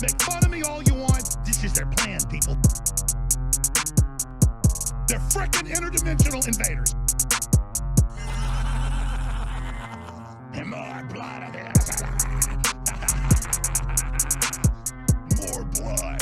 Make fun of me all you want. This is their plan, people. They're frickin' interdimensional invaders. And more blood of this. More blood.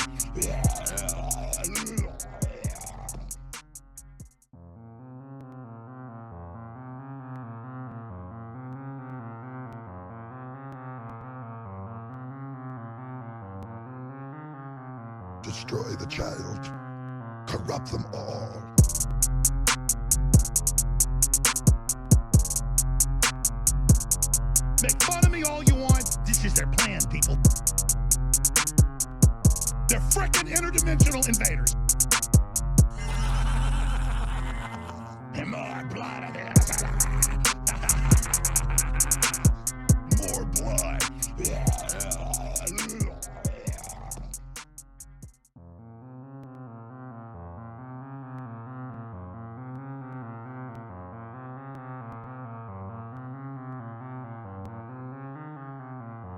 Destroy the child. Corrupt them all. Make fun of me all you want. This is their plan, people. They're frickin' interdimensional invaders. And more blood of this. More blood.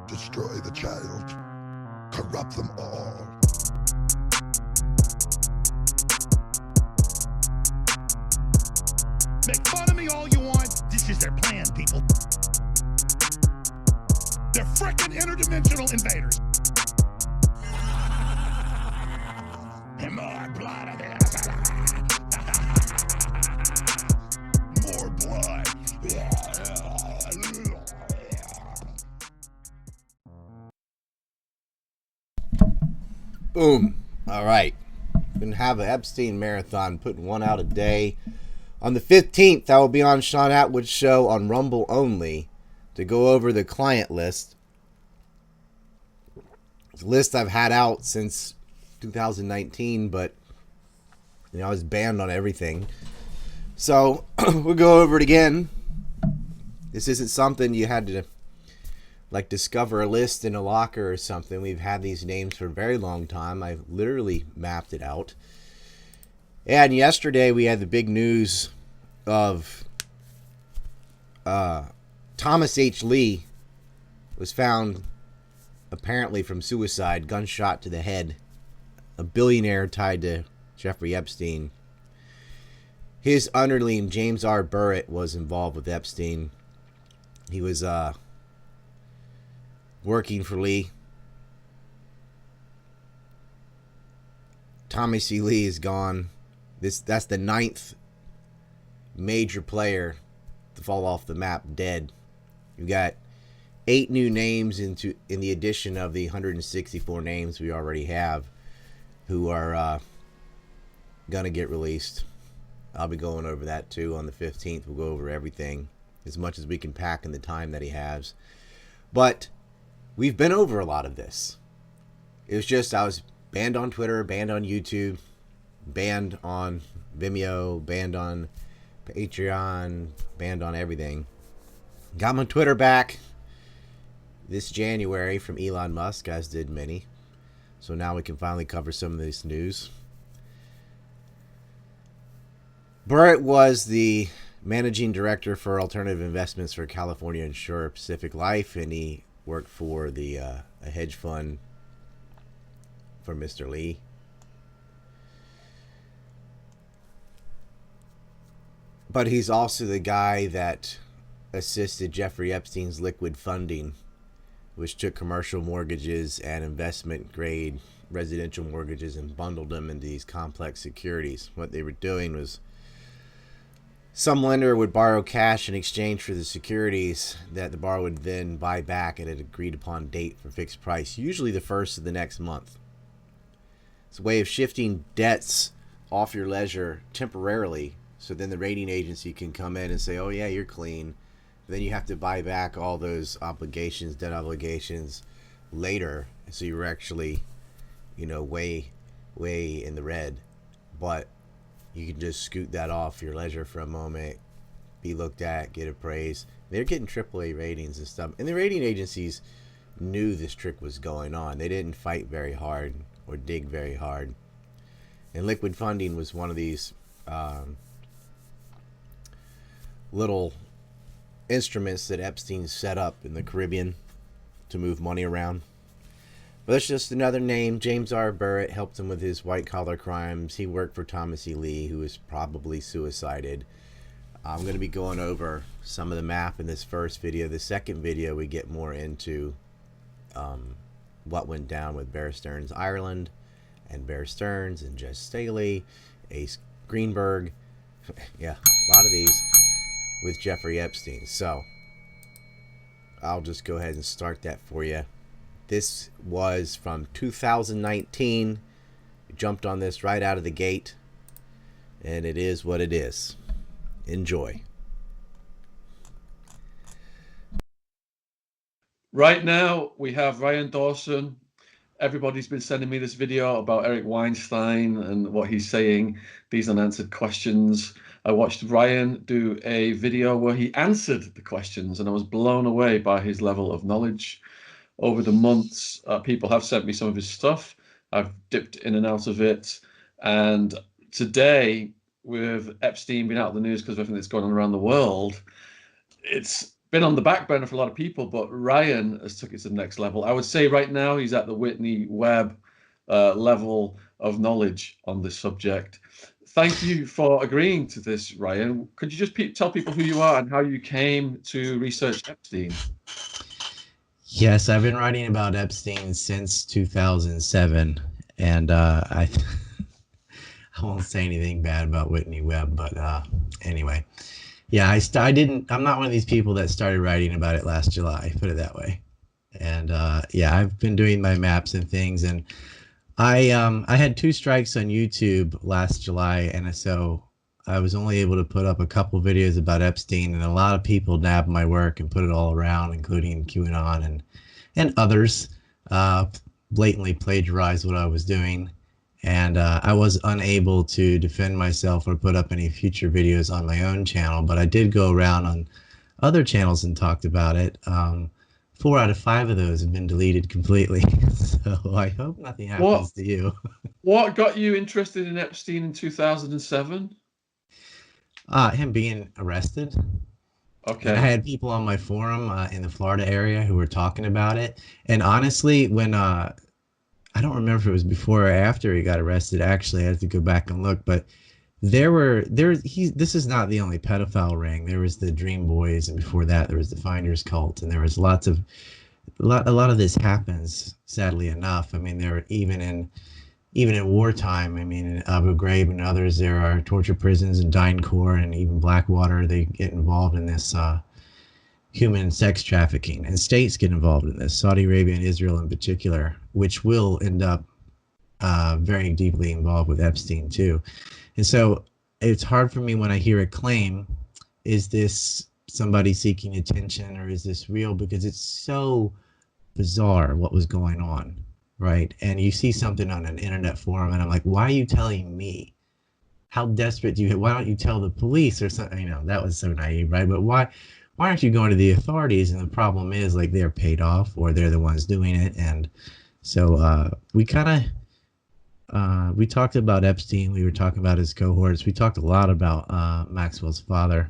Destroy the child. Corrupt them all. Make fun of me all you want. This is their plan, people. They're frickin' interdimensional invaders. And more blood of this. More blood. Boom. All right. Gonna have an Epstein marathon, putting one out a day. On the 15th, I will be on Shaun Attwood's show on Rumble only to go over the client list. It's a list I've had out since 2019, but I was banned on everything. So we'll go over it again. This isn't something you had to discover a list in a locker or something. We've had these names for a very long time. I've literally mapped it out. And yesterday we had the big news of Thomas H. Lee was found apparently from suicide, gunshot to the head. A billionaire tied to Jeffrey Epstein. His underling, James R. Burritt, was involved with Epstein. He was working for Lee. Thomas E. Lee is gone. That's the 9th major player to fall off the map, dead. You've got 8 new names in the addition of the 164 names we already have who are gonna get released. I'll be going over that too on the 15th. We'll go over everything as much as we can pack in the time that he has. But we've been over a lot of this. It was just I was banned on Twitter, banned on YouTube, banned on Vimeo, banned on Patreon, banned on everything. Got my Twitter back this January from Elon Musk, as did many. So now we can finally cover some of this news. Burritt was the managing director for alternative investments for California insurer Pacific Life, and he worked for a hedge fund for Mr. Lee. But he's also the guy that assisted Jeffrey Epstein's liquid funding, which took commercial mortgages and investment grade residential mortgages and bundled them into these complex securities. What they were doing was some lender would borrow cash in exchange for the securities that the borrower would then buy back at an agreed upon date for fixed price, usually the first of the next month. It's a way of shifting debts off your ledger temporarily, so then the rating agency can come in and say, oh yeah, you're clean. Then you have to buy back all those obligations, debt obligations later. So you're actually, way in the red. But you can just scoot that off your ledger for a moment, be looked at, get appraised. They're getting AAA ratings and stuff. And the rating agencies knew this trick was going on. They didn't fight very hard or dig very hard. And liquid funding was one of these little instruments that Epstein set up in the Caribbean to move money around. Well, that's just another name. James R. Burritt helped him with his white collar crimes. He worked for Thomas E. Lee, who was probably suicided. I'm going to be going over some of the map in this first video. The second video, we get more into what went down with Bear Stearns Ireland and Bear Stearns and Jess Staley, Ace Greenberg. Yeah, a lot of these with Jeffrey Epstein. So I'll just go ahead and start that for you. This was from 2019. We jumped on this right out of the gate, and it is what it is. Enjoy. Right now, we have Ryan Dawson. Everybody's been sending me this video about Eric Weinstein and what he's saying, these unanswered questions. I watched Ryan do a video where he answered the questions, and I was blown away by his level of knowledge. Over the months, people have sent me some of his stuff. I've dipped in and out of it. And today, with Epstein being out of the news because of everything that's going on around the world, it's been on the back burner for a lot of people, but Ryan has took it to the next level. I would say right now he's at the Whitney Webb level of knowledge on this subject. Thank you for agreeing to this, Ryan. Could you just tell people who you are and how you came to research Epstein? Yes, I've been writing about Epstein since 2007, and I won't say anything bad about Whitney Webb, but anyway, yeah, I'm not one of these people that started writing about it last July, put it that way. And yeah, I've been doing my maps and things, and I had 2 strikes on YouTube last July, and so I was only able to put up a couple videos about Epstein, and a lot of people nabbed my work and put it all around, including QAnon and others, blatantly plagiarized what I was doing. And I was unable to defend myself or put up any future videos on my own channel, but I did go around on other channels and talked about it. 4 out of 5 of those have been deleted completely. So I hope nothing happens to you. What got you interested in Epstein in 2007? Him being arrested. Okay. And I had people on my forum in the Florida area who were talking about it. And honestly, when I don't remember if it was before or after he got arrested. Actually, I have to go back and look. But this is not the only pedophile ring. There was the Dream Boys, and before that, there was the Finders Cult, and there was a lot of this happens. Sadly enough, I mean, there were even in wartime. I mean, in Abu Ghraib and others, there are torture prisons and DynCorp and even Blackwater. They get involved in this human sex trafficking, and states get involved in this. Saudi Arabia and Israel in particular, which will end up very deeply involved with Epstein too. And so it's hard for me when I hear a claim, is this somebody seeking attention or is this real? Because it's so bizarre what was going on, right? And you see something on an internet forum and I'm like, why are you telling me? How desperate do you, why don't you tell the police or something? You know, that was so naive, right? But why aren't you going to the authorities? And the problem is, like, they're paid off or they're the ones doing it. And so we talked about Epstein. We were talking about his cohorts. We talked a lot about Maxwell's father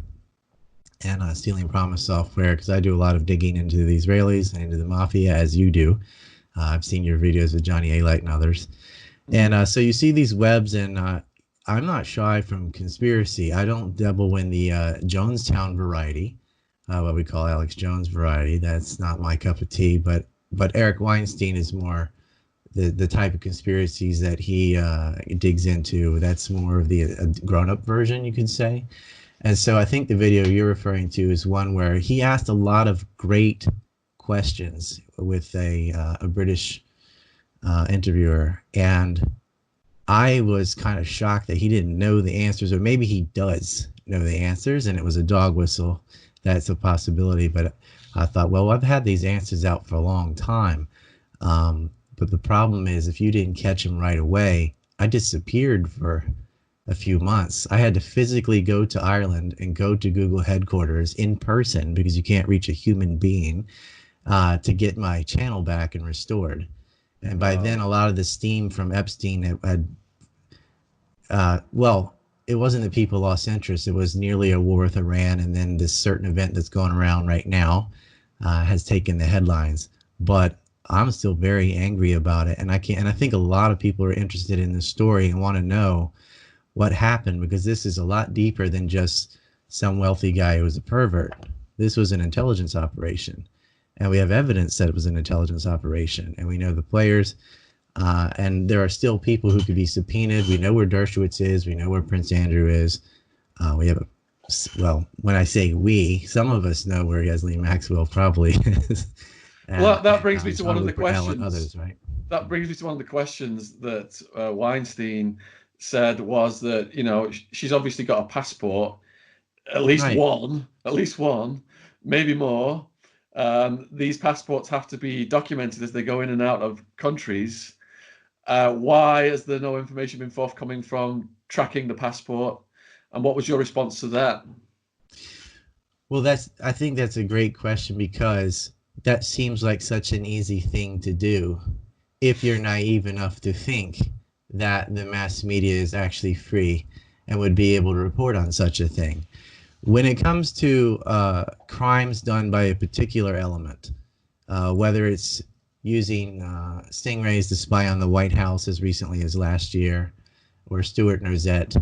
and stealing promise software, because I do a lot of digging into the Israelis and into the mafia, as you do. I've seen your videos with Johnny A. Light and others. And so you see these webs, and I'm not shy from conspiracy. I don't dabble in the Jonestown variety, what we call Alex Jones variety. That's not my cup of tea. But Eric Weinstein is more the type of conspiracies that he digs into. That's more of the grown-up version, you could say. And so I think the video you're referring to is one where he asked a lot of great questions with a British interviewer, and I was kind of shocked that he didn't know the answers, or maybe he does know the answers and it was a dog whistle. That's a possibility. But I thought, well, I've had these answers out for a long time. But the problem is, if you didn't catch him right away, I disappeared for a few months. I had to physically go to Ireland and go to Google headquarters in person, because you can't reach a human being, to get my channel back and restored. And by then, a lot of the steam from Epstein had well, it wasn't that people lost interest. It was nearly a war with Iran, and then this certain event that's going around right now has taken the headlines. But I'm still very angry about it. And I think a lot of people are interested in this story and want to know what happened, because this is a lot deeper than just some wealthy guy who was a pervert. This was an intelligence operation. And we have evidence that it was an intelligence operation. And we know the players. And there are still people who could be subpoenaed. We know where Dershowitz is. We know where Prince Andrew is. We have well, when I say we, some of us know where Ghislaine Maxwell probably is. Well, that brings me to one of the Brunel and questions. others, right? That brings me to one of the questions that Weinstein said, was that, you know, she's obviously got a passport, at least Right. one, maybe more. These passports have to be documented as they go in and out of countries. Why has there no information been forthcoming from tracking the passport? And what was your response to that? Well, I think that's a great question, because that seems like such an easy thing to do if you're naive enough to think that the mass media is actually free and would be able to report on such a thing. When it comes to crimes done by a particular element, whether it's using stingrays to spy on the White House as recently as last year, or Stuart Norzett,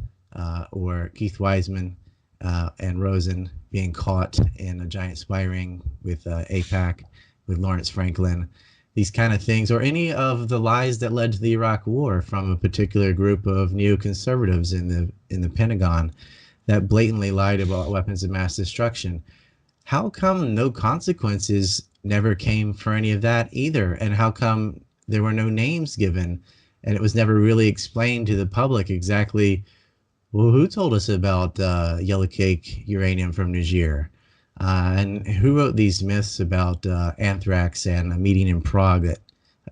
or Keith Weisman and Rosen being caught in a giant spy ring with AIPAC, with Lawrence Franklin, these kind of things, or any of the lies that led to the Iraq War from a particular group of neoconservatives in the Pentagon that blatantly lied about weapons of mass destruction. How come no consequences never came for any of that either? And how come there were no names given, and it was never really explained to the public exactly, well, who told us about yellow cake uranium from Niger? And who wrote these myths about anthrax and a meeting in Prague that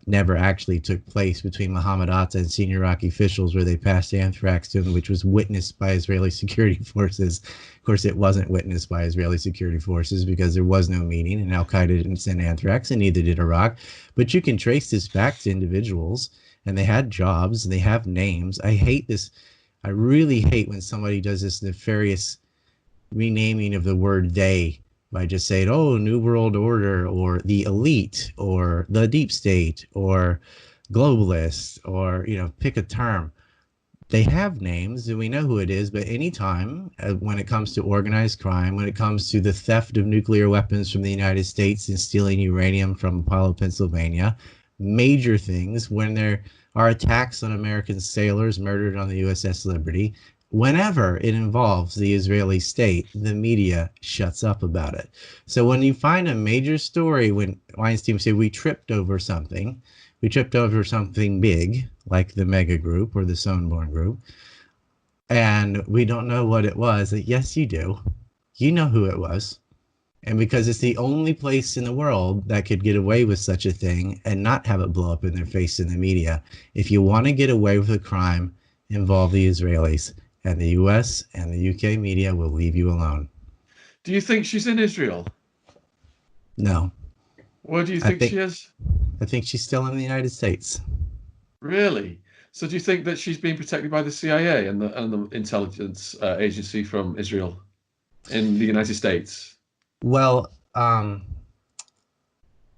never actually took place between Mohammed Atta and senior Iraqi officials, where they passed anthrax to him, which was witnessed by Israeli security forces. Of course, it wasn't witnessed by Israeli security forces because there was no meeting, and Al-Qaeda didn't send anthrax, and neither did Iraq. But you can trace this back to individuals, and they had jobs, and they have names. I hate this. I really hate when somebody does this nefarious renaming of the word they by just saying, oh, New World Order, or the elite, or the deep state, or globalists, or, you know, pick a term. They have names and we know who it is, but anytime when it comes to organized crime, when it comes to the theft of nuclear weapons from the United States and stealing uranium from Apollo, Pennsylvania, major things, when there are attacks on American sailors murdered on the USS Liberty, whenever it involves the Israeli state, the media shuts up about it. So when you find a major story, when Weinstein said we tripped over something big, like the Mega Group or the Sonborn Group, and we don't know what it was, yes, you do. You know who it was. And because it's the only place in the world that could get away with such a thing and not have it blow up in their face in the media, if you want to get away with a crime, involve the Israelis, and the US and the UK media will leave you alone. Do you think she's in Israel? No. Where do you think she is? I think she's still in the United States. Really? So do you think that she's being protected by the CIA and the intelligence agency from Israel in the United States? Well, I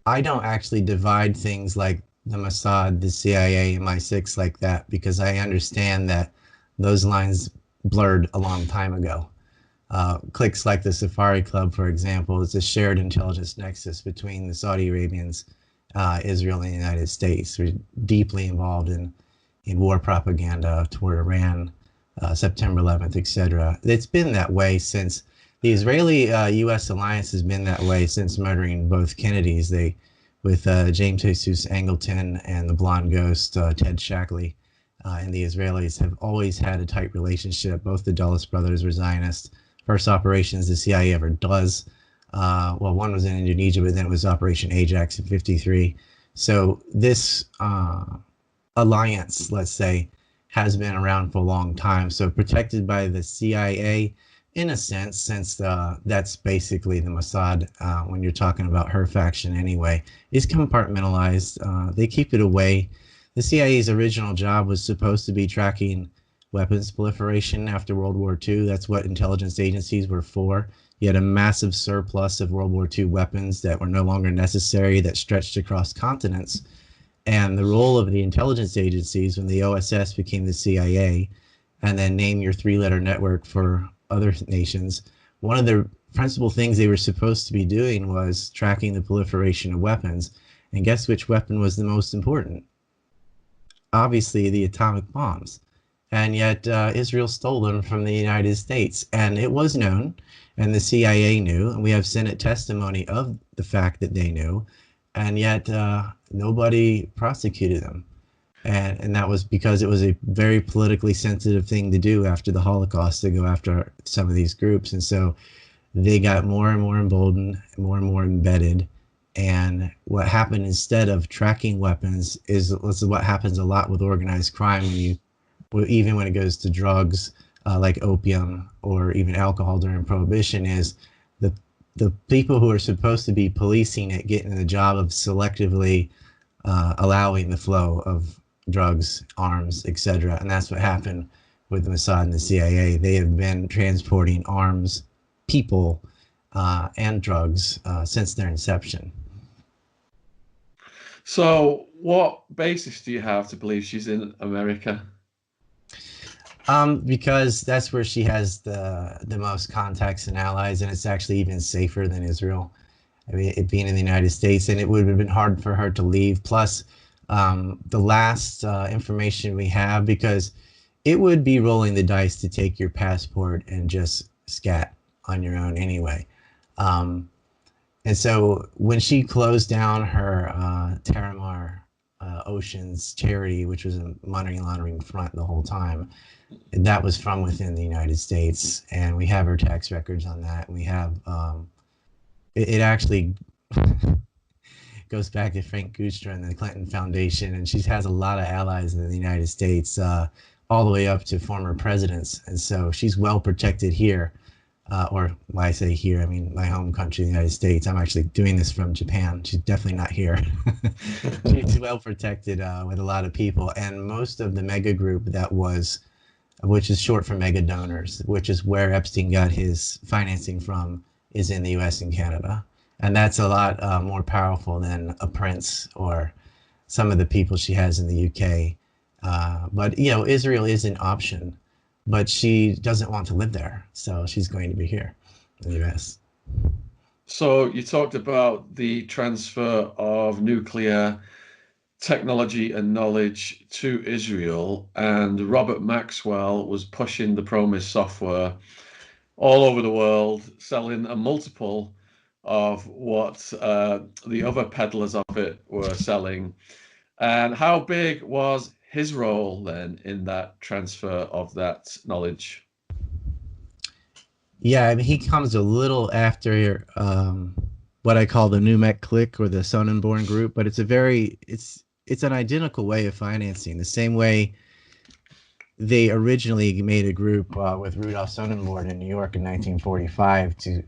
don't actually divide things like the Mossad, the CIA, MI6 like that, because I understand that those lines blurred a long time ago. Cliques like the Safari Club, for example, is a shared intelligence nexus between the Saudi Arabians, Israel, and the United States. We're deeply involved in war propaganda toward Iran, September 11th, etc. It's been that way since the Israeli-U.S. alliance has been that way since murdering both Kennedys. With James Jesus Angleton and the blonde ghost, Ted Shackley, and the Israelis have always had a tight relationship. Both the Dulles brothers were Zionists. First operations the CIA ever does. Well, one was in Indonesia, but then it was Operation Ajax in '53. So this alliance, let's say, has been around for a long time. So protected by the CIA, in a sense, since that's basically the Mossad, when you're talking about her faction anyway, is compartmentalized. They keep it away. The CIA's original job was supposed to be tracking weapons proliferation after World War II. That's what intelligence agencies were for. You had a massive surplus of World War II weapons that were no longer necessary, that stretched across continents. And the role of the intelligence agencies, when the OSS became the CIA, and then name your three-letter network for other nations, one of the principal things they were supposed to be doing was tracking the proliferation of weapons. And guess which weapon was the most important? Obviously, the atomic bombs. And yet Israel stole them from the United States. And it was known, and the CIA knew, and we have Senate testimony of the fact that they knew, and yet nobody prosecuted them. And that was because it was a very politically sensitive thing to do after the Holocaust, to go after some of these groups. And so they got more and more emboldened, more and more embedded. And what happened, instead of tracking weapons, is this is what happens a lot with organized crime, even when it goes to drugs like opium or even alcohol during Prohibition, is the people who are supposed to be policing it get in the job of selectively allowing the flow of drugs, arms, etc. And that's what happened with the Mossad and the CIA. They have been transporting arms, people, and drugs since their inception. So what basis do you have to believe she's in America? Because that's where she has the most contacts and allies, and it's actually even safer than Israel. I mean, it being in the United States, and it would have been hard for her to leave. Plus, the last information we have, because it would be rolling the dice to take your passport and just scat on your own anyway. And so when she closed down her Terramar Oceans charity, which was a money laundering front the whole time, that was from within the United States, and we have her tax records on that. We have it actually goes back to Frank Gustra and the Clinton Foundation, and she has a lot of allies in the United States, all the way up to former presidents, and so she's well protected here. Or when I say here, I mean my home country, the United States. I'm actually doing this from Japan. She's definitely not here. She's well protected with a lot of people, and most of the mega group that was, which is short for mega donors, which is where Epstein got his financing from, is in the U.S. and Canada. And that's a lot more powerful than a prince or some of the people she has in the U.K. But, you know, Israel is an option, but she doesn't want to live there. So she's going to be here in the U.S. So you talked about the transfer of nuclear technology and knowledge to Israel, and Robert Maxwell was pushing the Promise software all over the world, selling a multiple of what the other peddlers of it were selling. And how big was his role then in that transfer of that knowledge? Yeah, I mean, he comes a little after what I call the Numek clique or the Sonnenborn group, but it's an identical way of financing. The same way they originally made a group with Rudolf Sonnenborn in New York in 1945 to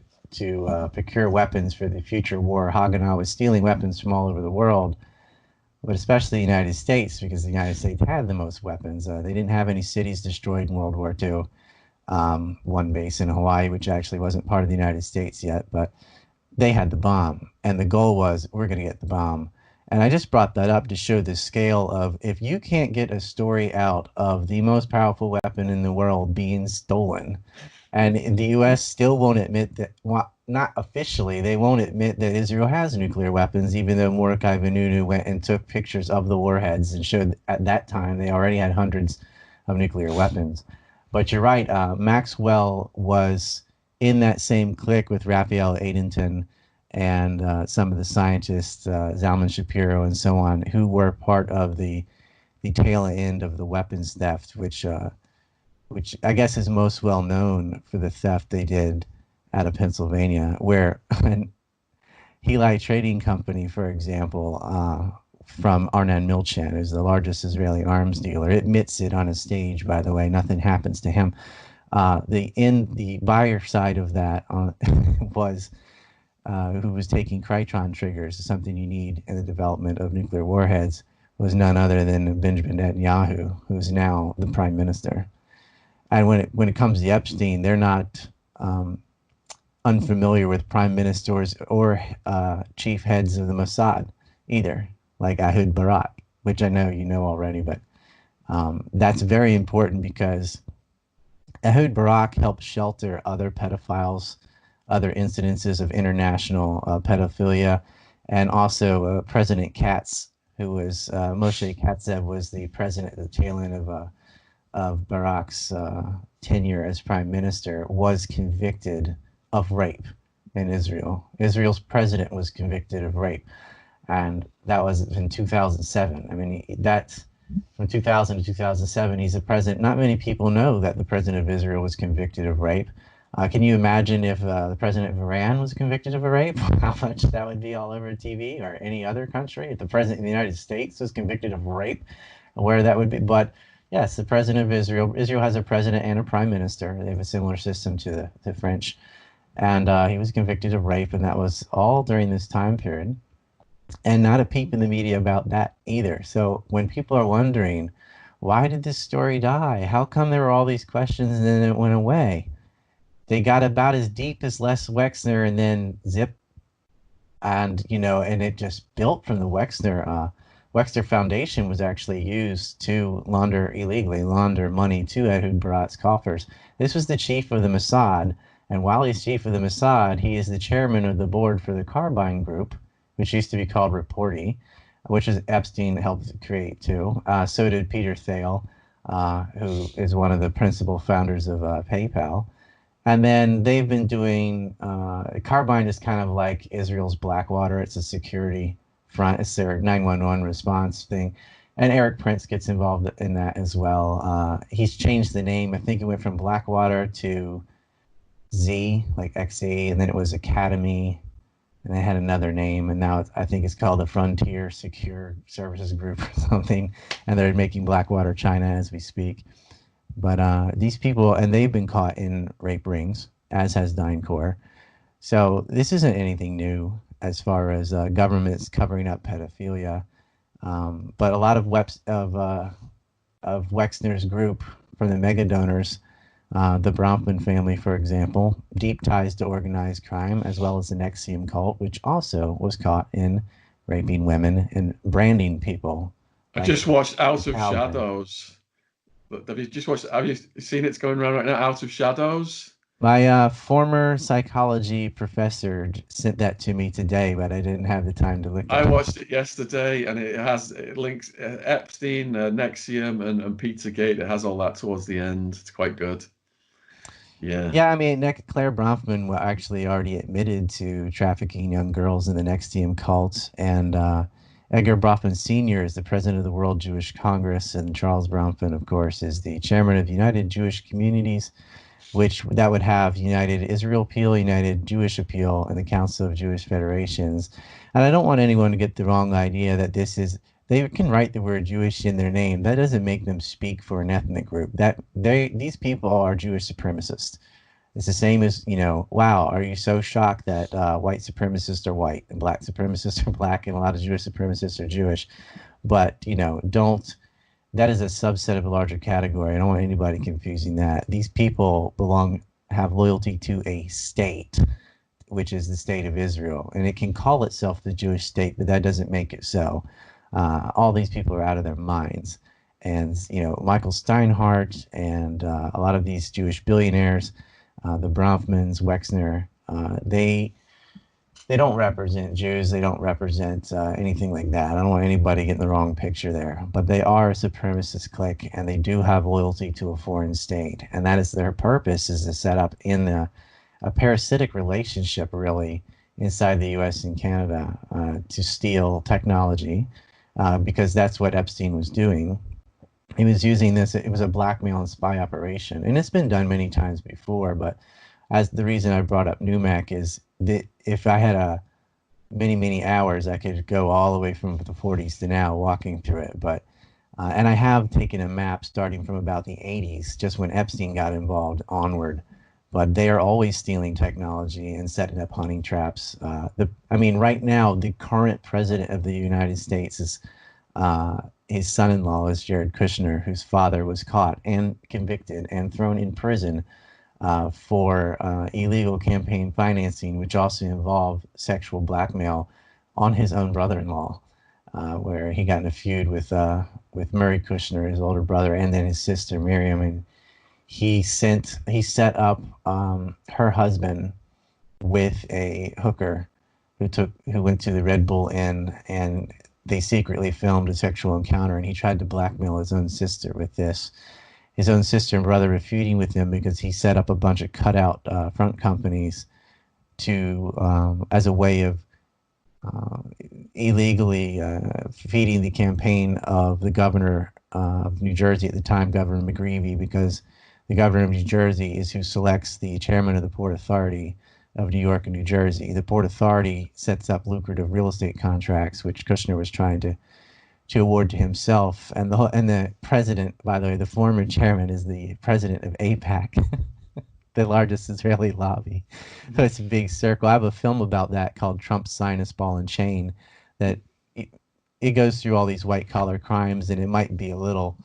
procure weapons for the future war. Haganah was stealing weapons from all over the world, but especially the United States, because the United States had the most weapons. They didn't have any cities destroyed in World War II. One base in Hawaii, which actually wasn't part of the United States yet, but they had the bomb, and the goal was, we're going to get the bomb. And I just brought that up to show the scale of, if you can't get a story out of the most powerful weapon in the world being stolen, and the U.S. still won't admit that, well, not officially, they won't admit that Israel has nuclear weapons, even though Mordecai Vanunu went and took pictures of the warheads and showed at that time they already had hundreds of nuclear weapons. But you're right, Maxwell was in that same clique with Raphael Adenton and some of the scientists, Zalman Shapiro and so on, who were part of the tail end of the weapons theft, which I guess is most well known for the theft they did out of Pennsylvania, where Heli Trading Company, for example, from Arnan Milchan, who's the largest Israeli arms dealer, admits it on a stage, by the way. Nothing happens to him. The buyer side of that was who was taking Krytron triggers, something you need in the development of nuclear warheads, was none other than Benjamin Netanyahu, who's now the prime minister. And when it comes to Epstein, they're not unfamiliar with prime ministers or chief heads of the Mossad either, like Ehud Barak, which I know you know already, but that's very important because Ehud Barak helped shelter other pedophiles, other incidences of international pedophilia, and also President Katz, who was Moshe Katzev, was the president at the tail end of Barak's tenure as prime minister, was convicted of rape in Israel. Israel's president was convicted of rape, and that was in 2007. I mean, that's from 2000 to 2007. He's the president. Not many people know that the president of Israel was convicted of rape. Can you imagine if the president of Iran was convicted of a rape? How much that would be all over TV, or any other country? If the president of the United States was convicted of rape, where that would be. But yes, the president of Israel. Israel has a president and a prime minister. They have a similar system to the French. And he was convicted of rape, and that was all during this time period. And not a peep in the media about that either. So when people are wondering, why did this story die? How come there were all these questions and then it went away? They got about as deep as Les Wexner, and then zip. And, and it just built from the Wexner. Wexner Foundation was actually used to illegally launder money to Ehud Barak's coffers. This was the chief of the Mossad. And while he's chief of the Mossad, he is the chairman of the board for the Carbine Group, which used to be called Reporty, which is Epstein helped create too. So did Peter Thiel, who is one of the principal founders of PayPal. And then they've been doing, Carbine is kind of like Israel's Blackwater. It's a security front. It's their 911 response thing. And Eric Prince gets involved in that as well. He's changed the name. I think it went from Blackwater to Z, like XZ, and then it was Academy, and they had another name, and now I think it's called the Frontier Secure Services Group or something, and they're making Blackwater China as we speak. But these people, and they've been caught in rape rings, as has DynCorp. So this isn't anything new as far as governments covering up pedophilia. But a lot of Wexner's group from the mega donors, the Bronfman family, for example, deep ties to organized crime, as well as the NXIVM cult, which also was caught in raping women and branding people. I just watched Out of Shadows. Have you seen it's going around right now? Out of Shadows. My former psychology professor sent that to me today, but I didn't have the time to look at it. I watched it yesterday, and it links Epstein, NXIVM, and Pizzagate. It has all that towards the end. It's quite good. Yeah. Yeah, I mean, Claire Bronfman actually already admitted to trafficking young girls in the NXIVM cult, and Edgar Bronfman Sr. is the president of the World Jewish Congress, and Charles Bronfman, of course, is the chairman of United Jewish Communities, that would have United Israel Appeal, United Jewish Appeal, and the Council of Jewish Federations. And I don't want anyone to get the wrong idea that they can write the word Jewish in their name. That doesn't make them speak for an ethnic group. These people are Jewish supremacists. It's the same as, wow, are you so shocked that white supremacists are white and black supremacists are black and a lot of Jewish supremacists are Jewish? But, that is a subset of a larger category. I don't want anybody confusing that. These people have loyalty to a state, which is the state of Israel. And it can call itself the Jewish state, but that doesn't make it so. All these people are out of their minds. And, Michael Steinhardt and a lot of these Jewish billionaires, the Bronfmans, Wexner, they don't represent Jews. They don't represent anything like that. I don't want anybody getting the wrong picture there. But they are a supremacist clique, and they do have loyalty to a foreign state. And that is their purpose, is to set up a parasitic relationship, really, inside the U.S. and Canada to steal technology, because that's what Epstein was doing. He was using this. It was a blackmail and spy operation. And it's been done many times before, but as the reason I brought up NUMAC is that if I had many hours, I could go all the way from the 40s to now walking through it. But and I have taken a map starting from about the 80s, just when Epstein got involved onward. But they are always stealing technology and setting up hunting traps. Right now, the current president of the United States is his son-in-law is Jared Kushner, whose father was caught and convicted and thrown in prison for illegal campaign financing, which also involved sexual blackmail on his own brother-in-law, where he got in a feud with Murray Kushner, his older brother, and then his sister Miriam, and he set up her husband with a hooker who went to the Red Bull Inn, and they secretly filmed a sexual encounter, and he tried to blackmail his own sister with this. His own sister and brother were feuding with him because he set up a bunch of cutout front companies to as a way of illegally feeding the campaign of the governor of New Jersey at the time, Governor McGreevey, because the governor of New Jersey is who selects the chairman of the Port Authority of New York and New Jersey. The Port Authority sets up lucrative real estate contracts, which Kushner was trying to award to himself. And the president, by the way, the former chairman, is the president of AIPAC, the largest Israeli lobby. So it's a big circle. I have a film about that called Trump's Sinus Ball and Chain, that it goes through all these white collar crimes, and it might be a little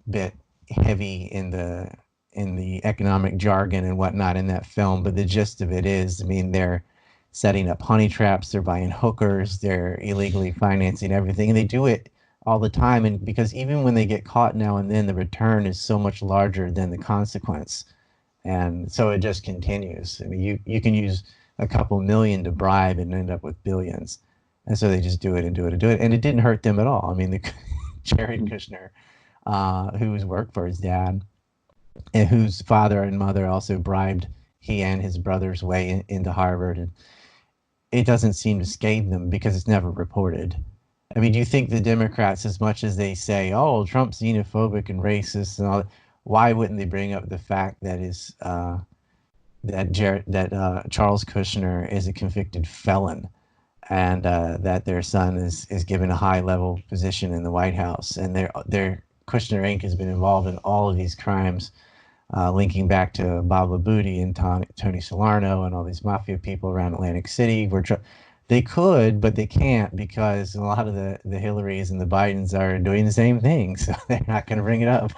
bit heavy in the economic jargon and whatnot in that film, but the gist of it is, I mean, they're setting up honey traps, they're buying hookers, they're illegally financing everything, and they do it all the time. And because even when they get caught now and then, the return is so much larger than the consequence, and so it just continues. I mean, you can use a couple million to bribe and end up with billions, and so they just do it and do it and do it, and it didn't hurt them at all. I mean, the Jared Kushner, who's worked for his dad, and whose father and mother also bribed he and his brother's way into Harvard, and it doesn't seem to scathe them because it's never reported. I mean, do you think the Democrats, as much as they say, "Oh, Trump's xenophobic and racist," and all that, why wouldn't they bring up the fact that Charles Kushner is a convicted felon, and that their son is given a high-level position in the White House, and their Kushner Inc. has been involved in all of these crimes, linking back to Bob Labouti and Tony Salerno and all these mafia people around Atlantic City. They could, but they can't, because a lot of the Hillarys and the Bidens are doing the same thing, so they're not going to bring it up.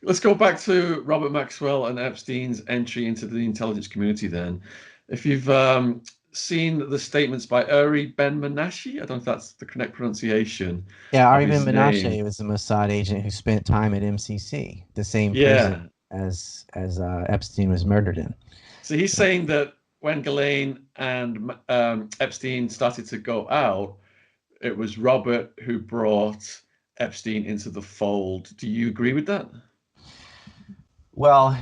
Let's go back to Robert Maxwell and Epstein's entry into the intelligence community then. If you've seen the statements by Uri Ben Menashe, I don't know if that's the correct pronunciation. Yeah, Uri Ben Menashe was a Mossad agent who spent time at MCC, the same prison as Epstein was murdered in. So he's saying that when Ghislaine and Epstein started to go out, it was Robert who brought Epstein into the fold. Do you agree with that? Well,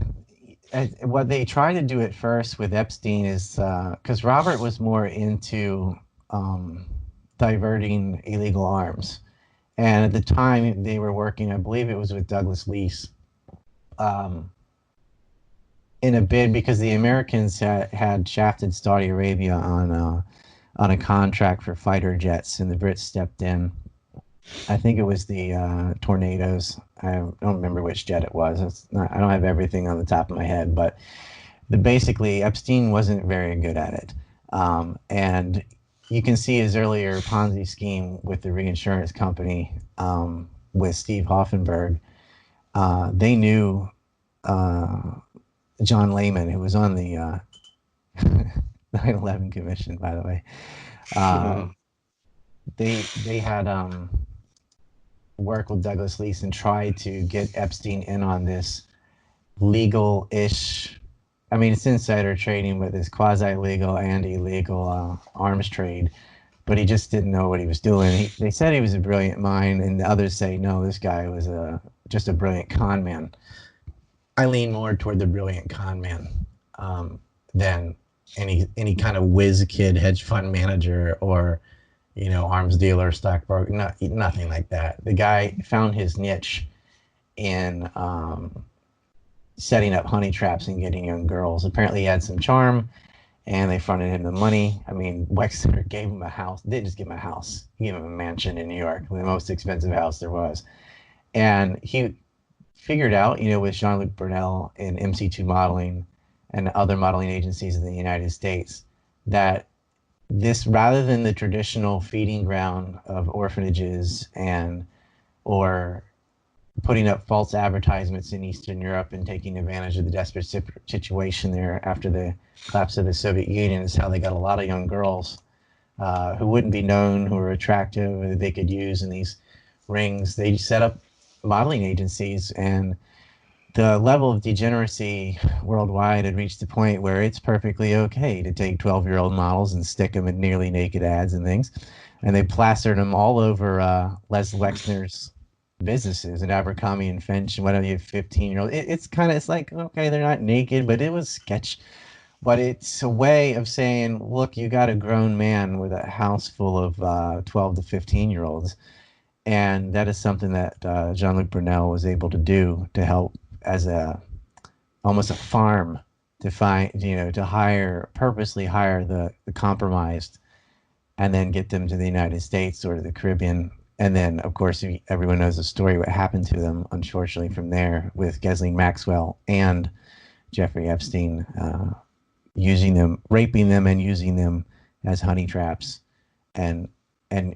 what they tried to do at first with Epstein is because Robert was more into diverting illegal arms. And at the time they were working, I believe it was with Douglas Lease, in a bid because the Americans had shafted Saudi Arabia on a contract for fighter jets, and the Brits stepped in. I think it was the Tornadoes. I don't remember which jet it was. I don't have everything on the top of my head, but basically Epstein wasn't very good at it. And you can see his earlier Ponzi scheme with the reinsurance company with Steve Hoffenberg. They knew John Lehman, who was on the 9/11 Commission, by the way. They had worked with Douglas Lease and tried to get Epstein in on this legal-ish, I mean, it's insider trading, but it's quasi-legal and illegal arms trade. But he just didn't know what he was doing. They said he was a brilliant mind, and the others say, no, this guy was just a brilliant con man. I lean more toward the brilliant con man than any kind of whiz kid hedge fund manager or, you know, arms dealer, stockbroker, nothing like that. The guy found his niche in setting up honey traps and getting young girls. Apparently he had some charm, and they fronted him the money. I mean, Wexner gave him a house. They didn't just give him a house. He gave him a mansion in New York, the most expensive house there was. And he figured out, you know, with Jean-Luc Brunel in MC2 modeling and other modeling agencies in the United States, that this, rather than the traditional feeding ground of orphanages or putting up false advertisements in Eastern Europe and taking advantage of the desperate situation there after the collapse of the Soviet Union is how they got a lot of young girls who wouldn't be known, who were attractive, that they could use in these rings. They set up modeling agencies, and the level of degeneracy worldwide had reached a point where it's perfectly okay to take 12-year-old models and stick them in nearly naked ads and things. And they plastered them all over Les Wexner's businesses and Abercrombie and Finch and whatever, you 15-year-old. It's like, okay, they're not naked, but it was sketch. But it's a way of saying, look, you got a grown man with a house full of 12 to 15-year-olds. And that is something that Jean-Luc Brunel was able to do to help as almost a farm to find, to purposely hire the compromised and then get them to the United States or to the Caribbean. And then, of course, everyone knows the story, what happened to them, unfortunately, from there with Ghislaine Maxwell and Jeffrey Epstein using them, raping them and using them as honey traps. And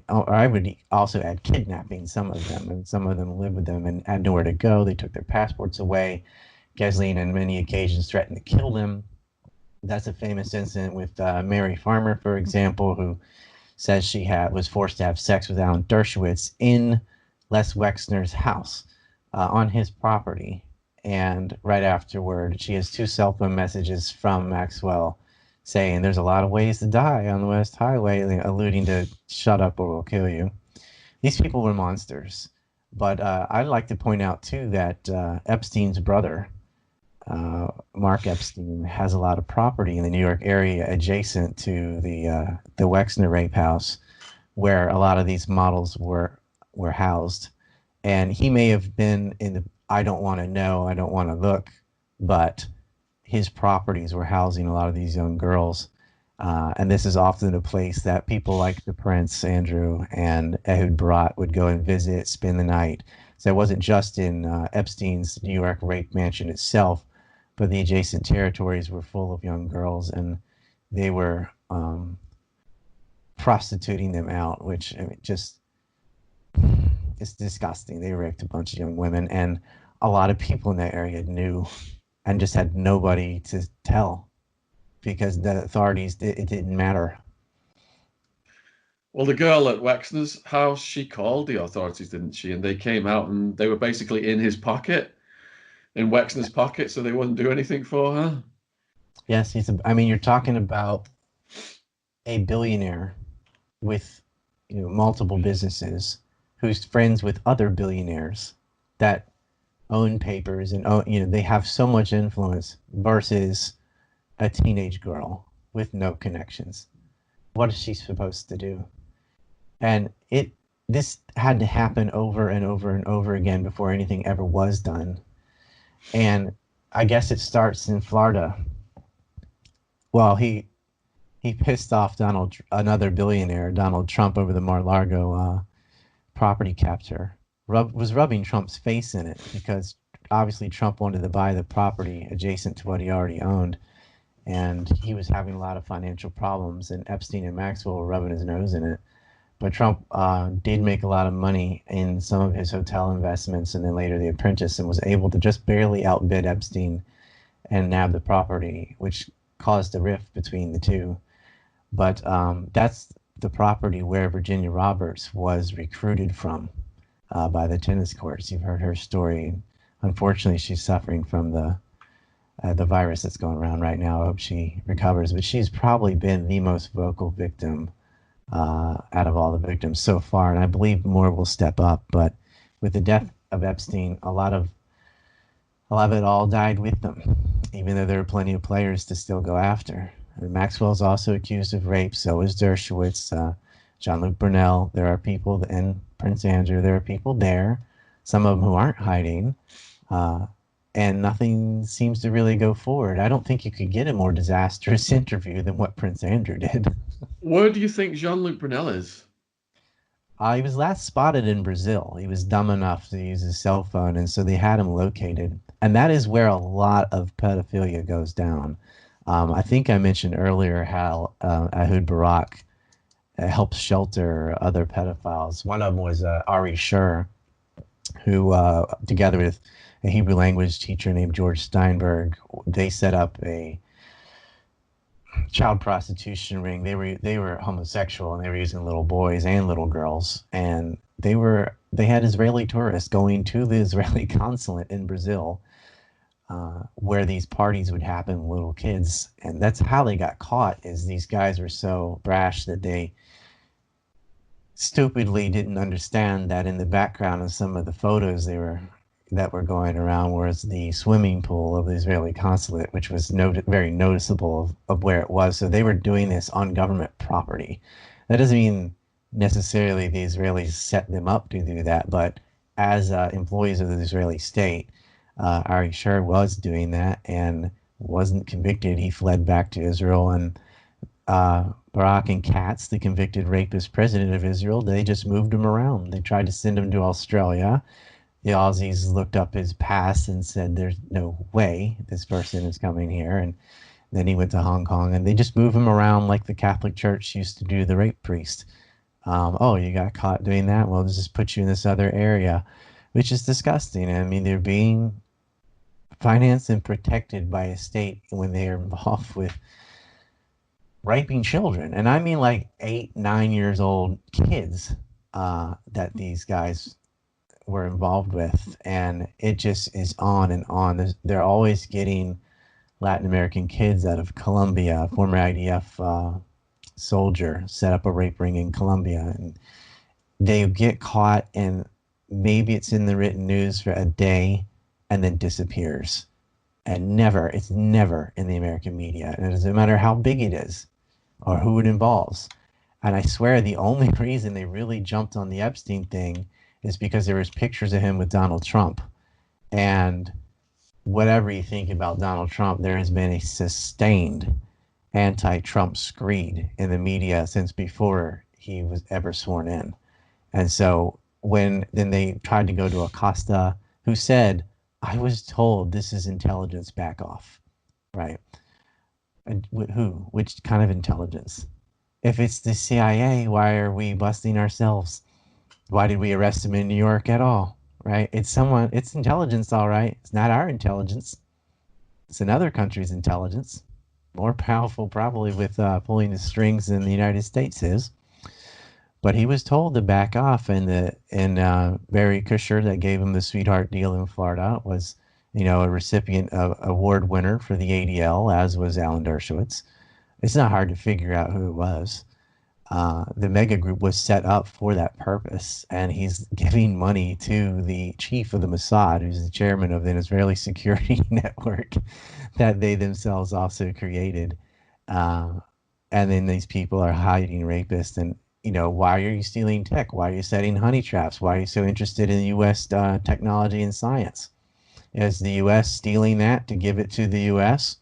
I would also add kidnapping some of them, and some of them lived with them and had nowhere to go. They took their passports away. Ghislaine, on many occasions, threatened to kill them. That's a famous incident with Mary Farmer, for example, who says she was forced to have sex with Alan Dershowitz in Les Wexner's house on his property. And right afterward, she has 2 cell phone messages from Maxwell saying there's a lot of ways to die on the West Highway, alluding to shut up or we'll kill you. These people were monsters. But I'd like to point out, too, that Epstein's brother, Mark Epstein, has a lot of property in the New York area adjacent to the Wexner rape house where a lot of these models were housed. And he may have been in the I don't want to know, I don't want to look, but his properties were housing a lot of these young girls. And this is often a place that people like the Prince, Andrew, and Ehud Barat would go and visit, spend the night. So it wasn't just in Epstein's New York rape mansion itself, but the adjacent territories were full of young girls, and they were prostituting them out, which it's disgusting. They raped a bunch of young women, and a lot of people in that area knew and just had nobody to tell because the authorities, it didn't matter. Well, the girl at Wexner's house, she called the authorities, didn't she? And they came out and they were basically in his pocket, in Wexner's pocket, so they wouldn't do anything for her. Yes, you're talking about a billionaire with multiple businesses who's friends with other billionaires that own papers and they have so much influence versus a teenage girl with no connections. What is she supposed to do? And this had to happen over and over and over again before anything ever was done. And I guess it starts in Florida. Well, he pissed off another billionaire, Donald Trump, over the Mar-a-Lago property capture. Was rubbing Trump's face in it because obviously Trump wanted to buy the property adjacent to what he already owned, and he was having a lot of financial problems, and Epstein and Maxwell were rubbing his nose in it. But Trump did make a lot of money in some of his hotel investments and then later The Apprentice, and was able to just barely outbid Epstein and nab the property, which caused a rift between the two. But that's the property where Virginia Roberts was recruited from by the tennis courts. You've heard her story. Unfortunately, she's suffering from the virus that's going around right now. I hope she recovers. But she's probably been the most vocal victim out of all the victims so far, and I believe more will step up. But with the death of Epstein, a lot of it all died with them, even though there are plenty of players to still go after. And Maxwell's also accused of rape. So is Dershowitz, Jean-Luc Brunel. There are people, and Prince Andrew. There are people there, some of them who aren't hiding, and nothing seems to really go forward. I don't think you could get a more disastrous interview than what Prince Andrew did. Where do you think Jean-Luc Brunel is? He was last spotted in Brazil. He was dumb enough to use his cell phone, and so they had him located. And that is where a lot of pedophilia goes down. I think I mentioned earlier how Ehud Barak helps shelter other pedophiles. One of them was Ari Sher, who, together with a Hebrew language teacher named George Steinberg, they set up a child prostitution ring. They were homosexual, and they were using little boys and little girls, and they had Israeli tourists going to the Israeli consulate in Brazil, where these parties would happen with little kids, and that's how they got caught. Is these guys were so brash that they stupidly didn't understand that in the background of some of the photos that were going around was the swimming pool of the Israeli consulate, which was very noticeable of where it was. So they were doing this on government property. That doesn't mean necessarily the Israelis set them up to do that, but as employees of the Israeli state, Ari Shur was doing that and wasn't convicted. He fled back to Israel, and Barak and Katz, the convicted rapist president of Israel, they just moved him around. They tried to send him to Australia. The Aussies looked up his past and said, there's no way this person is coming here. And then he went to Hong Kong, and they just move him around like the Catholic Church used to do the rape priest. Oh, you got caught doing that? Well, let's just put you in this other area, which is disgusting. I mean, they're being financed and protected by a state when they are involved with raping children. And I mean like 8, 9 years old kids that these guys were involved with, and it just is on and on. They're always getting Latin American kids out of Colombia. Former IDF soldier set up a rape ring in Colombia, and they get caught, and maybe it's in the written news for a day and then disappears, and it's never in the American media. And it doesn't matter how big it is or who it involves. And I swear the only reason they really jumped on the Epstein thing is because there was pictures of him with Donald Trump. And whatever you think about Donald Trump, there has been a sustained anti-Trump screed in the media since before he was ever sworn in. And so then they tried to go to Acosta, who said, I was told this is intelligence, back off, right? And who? Which kind of intelligence? If it's the CIA, why are we busting ourselves? Why did we arrest him in New York at all, right? It's intelligence, all right. It's not our intelligence. It's another country's intelligence. More powerful probably with pulling the strings than the United States is. But he was told to back off, and Barry Kusher, that gave him the sweetheart deal in Florida, was, a recipient of award winner for the ADL, as was Alan Dershowitz. It's not hard to figure out who it was. The mega group was set up for that purpose, and he's giving money to the chief of the Mossad, who's the chairman of the Israeli security network that they themselves also created. And then these people are hiding rapists. And, why are you stealing tech? Why are you setting honey traps? Why are you so interested in U.S. Technology and science? Is the U.S. stealing that to give it to the U.S.?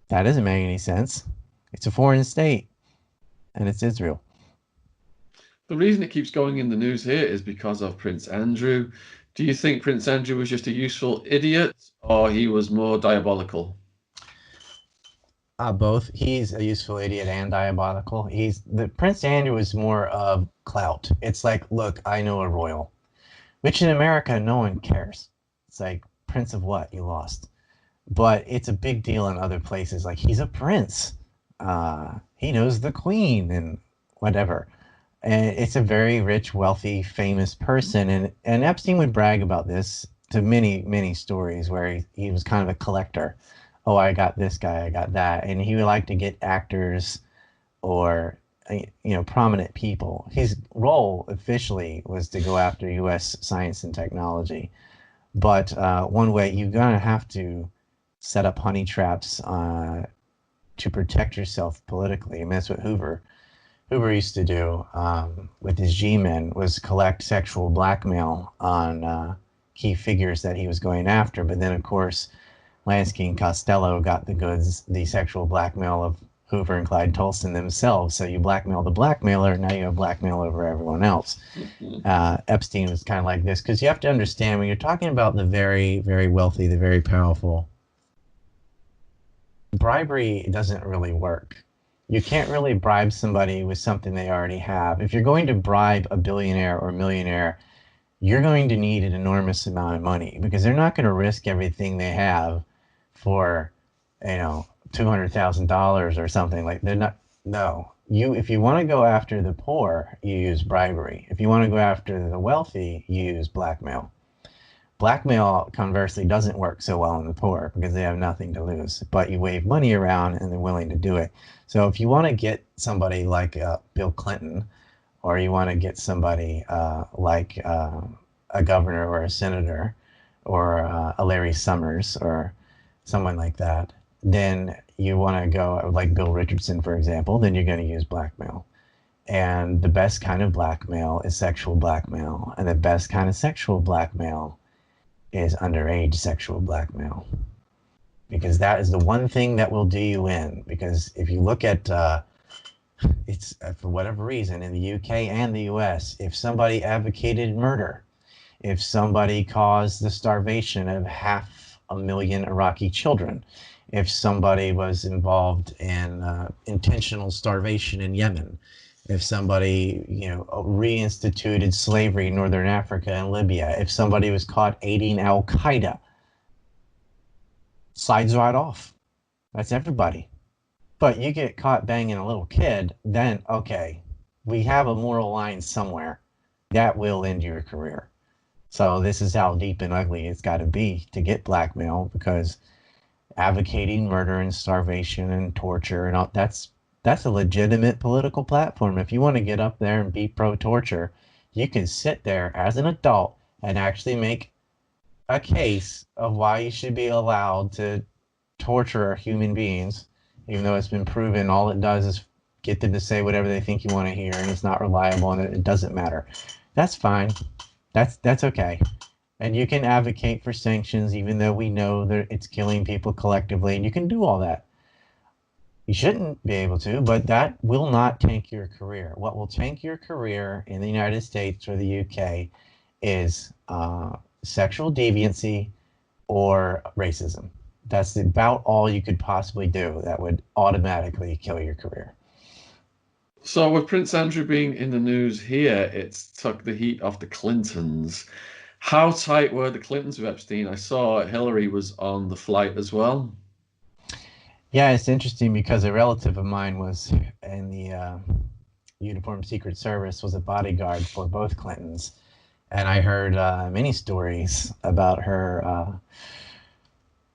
That doesn't make any sense. It's a foreign state. And it's Israel. The reason it keeps going in the news here is because of Prince Andrew. Do you think Prince Andrew was just a useful idiot, or he was more diabolical? Both. He's a useful idiot and diabolical. Prince Andrew is more of clout. It's like, look, I know a royal, which in America no one cares. It's like, prince of what? You lost. But it's a big deal in other places. Like, he's a prince. He knows the queen and whatever. And it's a very rich, wealthy, famous person. And Epstein would brag about this to many, many stories where he was kind of a collector. Oh, I got this guy, I got that. And he would like to get actors or, prominent people. His role officially was to go after U.S. science and technology. But one way, you're going to have to set up honey traps to protect yourself politically. I mean, that's what Hoover used to do with his G-men, was collect sexual blackmail on key figures that he was going after. But then, of course, Lansky and Costello got the goods, the sexual blackmail of Hoover and Clyde Tolson themselves. So you blackmail the blackmailer, now you have blackmail over everyone else. Epstein was kind of like this, because you have to understand, when you're talking about the very, very wealthy, the very powerful, bribery doesn't really work. You can't really bribe somebody with something they already have. If you're going to bribe a billionaire or millionaire, you're going to need an enormous amount of money because they're not going to risk everything they have for, $200,000 or something. Like, they're not. No, if you want to go after the poor, you use bribery. If you want to go after the wealthy, you use blackmail. Blackmail, conversely, doesn't work so well in the poor because they have nothing to lose. But you wave money around and they're willing to do it. So if you want to get somebody like Bill Clinton, or you want to get somebody like a governor or a senator, or a Larry Summers or someone like that, then you want to go like Bill Richardson, for example, then you're going to use blackmail. And the best kind of blackmail is sexual blackmail. And the best kind of sexual blackmail is underage sexual blackmail. Because that is the one thing that will do you in. Because if you look at, it's for whatever reason, in the UK and the US, if somebody advocated murder, if somebody caused the starvation of 500,000 Iraqi children, if somebody was involved in intentional starvation in Yemen, if somebody, reinstituted slavery in Northern Africa and Libya, if somebody was caught aiding Al Qaeda, slides right off. That's everybody. But you get caught banging a little kid, then, okay, we have a moral line somewhere. That will end your career. So this is how deep and ugly it's got to be to get blackmail, because advocating murder and starvation and torture and all, that's a legitimate political platform. If you want to get up there and be pro-torture, you can sit there as an adult and actually make a case of why you should be allowed to torture human beings, even though it's been proven all it does is get them to say whatever they think you want to hear, and it's not reliable and it doesn't matter. That's fine. That's okay. And you can advocate for sanctions, even though we know that it's killing people collectively, and you can do all that. You shouldn't be able to, but that will not tank your career. What will tank your career in the United States or the UK is sexual deviancy or racism. That's about all you could possibly do that would automatically kill your career. So with Prince Andrew being in the news here, it's took the heat off the Clintons. How tight were the Clintons with Epstein? I saw Hillary was on the flight as well. Yeah, it's interesting because a relative of mine was in the Uniformed Secret Service, was a bodyguard for both Clintons. And I heard many stories about her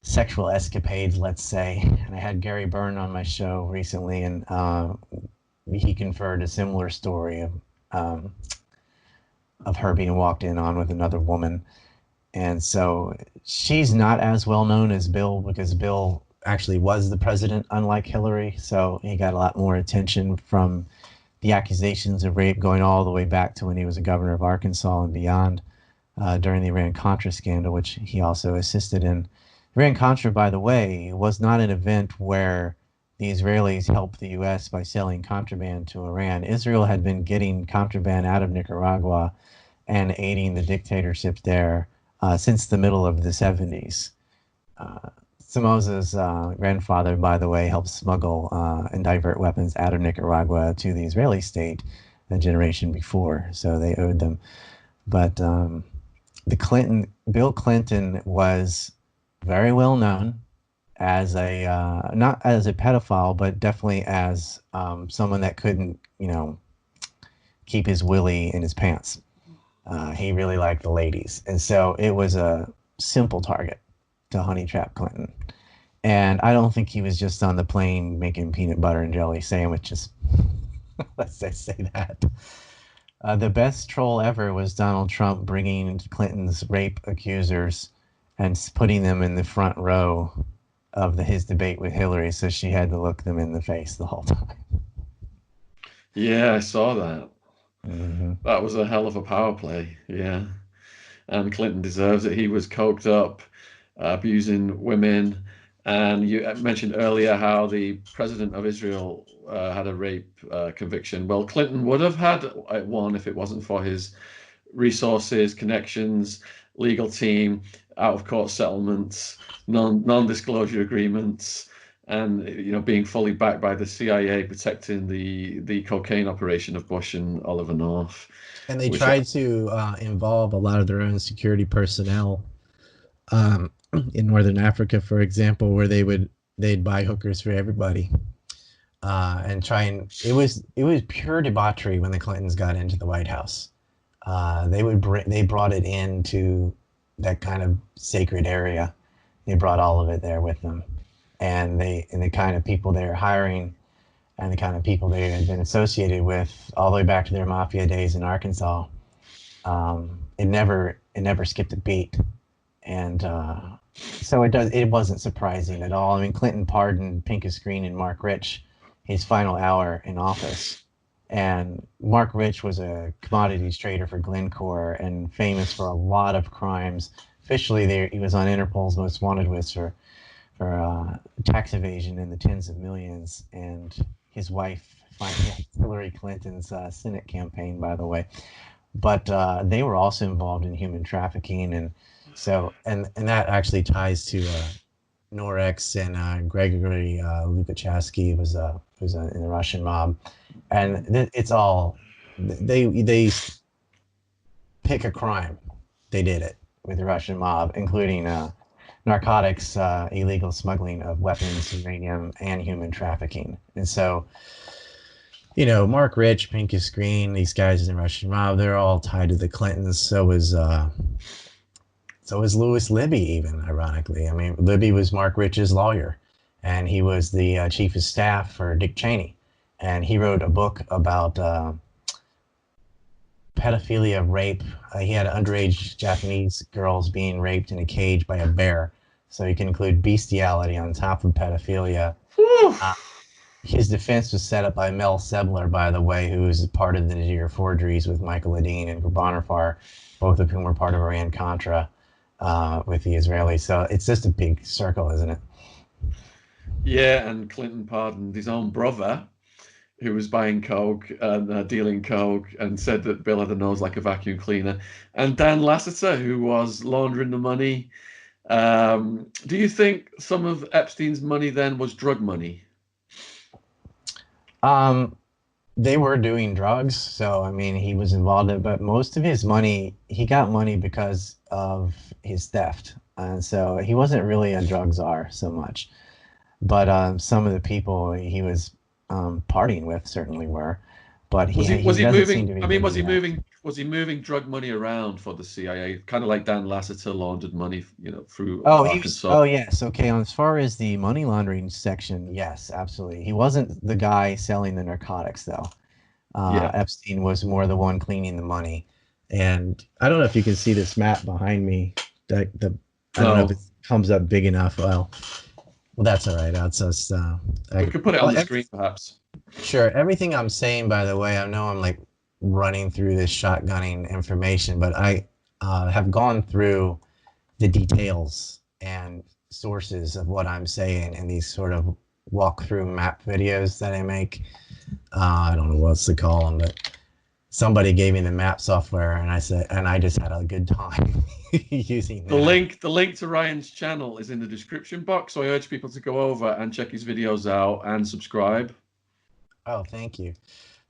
sexual escapades, let's say. And I had Gary Byrne on my show recently, and he conferred a similar story of her being walked in on with another woman. And so she's not as well known as Bill, because Bill actually was the president, unlike Hillary. So he got a lot more attention from the accusations of rape going all the way back to when he was a governor of Arkansas and beyond, during the Iran-Contra scandal, which he also assisted in. Iran-Contra, by the way, was not an event where the Israelis helped the U.S. by selling contraband to Iran. Israel had been getting contraband out of Nicaragua and aiding the dictatorship there since the middle of the 70s. Somoza's grandfather, by the way, helped smuggle and divert weapons out of Nicaragua to the Israeli state a generation before, so they owed them. But Bill Clinton was very well known as a not as a pedophile, but definitely as someone that couldn't, keep his willy in his pants. He really liked the ladies, and so it was a simple target to honey trap Clinton. And I don't think he was just on the plane making peanut butter and jelly sandwiches. Let's just say that. The best troll ever was Donald Trump bringing Clinton's rape accusers and putting them in the front row of his debate with Hillary, so she had to look them in the face the whole time. Yeah, I saw that. Mm-hmm. That was a hell of a power play. Yeah. And Clinton deserves it. He was coked up, abusing women. And you mentioned earlier how the president of Israel had a rape conviction. Well, Clinton would have had one if it wasn't for his resources, connections, legal team, out-of-court settlements, non-disclosure agreements, and being fully backed by the CIA, protecting the cocaine operation of Bush and Oliver North. And they Which tried to involve a lot of their own security personnel um, in Northern Africa, for example, where they'd buy hookers for everybody and try and it was pure debauchery when the Clintons got into the White House. They brought it into that kind of sacred area. They brought all of it there with them, and the kind of people they were hiring, and the kind of people they had been associated with all the way back to their mafia days in Arkansas. It never skipped a beat, and so it wasn't surprising at all. I mean, Clinton pardoned Pincus Green and Mark Rich his final hour in office. And Mark Rich was a commodities trader for Glencore and famous for a lot of crimes. Officially, he was on Interpol's most wanted list for tax evasion in the tens of millions. And his wife, Hillary Clinton's Senate campaign, by the way. But they were also involved in human trafficking, and so and that actually ties to Norex and Gregory Lukachansky was in the Russian mob, and it's all they pick a crime, they did it with the Russian mob, including narcotics, illegal smuggling of weapons, uranium, and human trafficking. And so, Mark Rich, Pincus Green, these guys in the Russian mob, they're all tied to the Clintons. So is Louis Libby, even, ironically. I mean, Libby was Mark Rich's lawyer, and he was the chief of staff for Dick Cheney. And he wrote a book about pedophilia, rape. He had underage Japanese girls being raped in a cage by a bear. So you can include bestiality on top of pedophilia. His defense was set up by Mel Sebler, by the way, who was part of the Niger forgeries with Michael Ledeen and Bonhoeffer, both of whom were part of Iran-Contra. With the Israelis. So it's just a big circle, isn't it? Yeah, and Clinton pardoned his own brother, who was buying coke and dealing coke, and said that Bill had a nose like a vacuum cleaner. And Dan Lasseter, who was laundering the money. Do you think some of Epstein's money then was drug money? They were doing drugs, so I mean, he was involved in it, but most of his money, he got money because of his theft. And so he wasn't really a drug czar so much. But some of the people he was partying with certainly were. But was he moving? I mean, was he moving drug money around for the CIA, kind of like Dan Lasseter laundered money, through Arkansas? Oh, yes. Okay. As far as the money laundering section, yes, absolutely. He wasn't the guy selling the narcotics, though. Epstein was more the one cleaning the money. And I don't know if you can see this map behind me. I don't know if it comes up big enough. Well, that's all right. That's just. We could put it on the screen, perhaps. Sure. Everything I'm saying, by the way, I know I'm like running through this shotgunning information, but I have gone through the details and sources of what I'm saying in these sort of walkthrough map videos that I make. I don't know what else to call them, but somebody gave me the map software, and I just had a good time using that. The link to Ryan's channel is in the description box, so I urge people to go over and check his videos out and subscribe. Oh, thank you.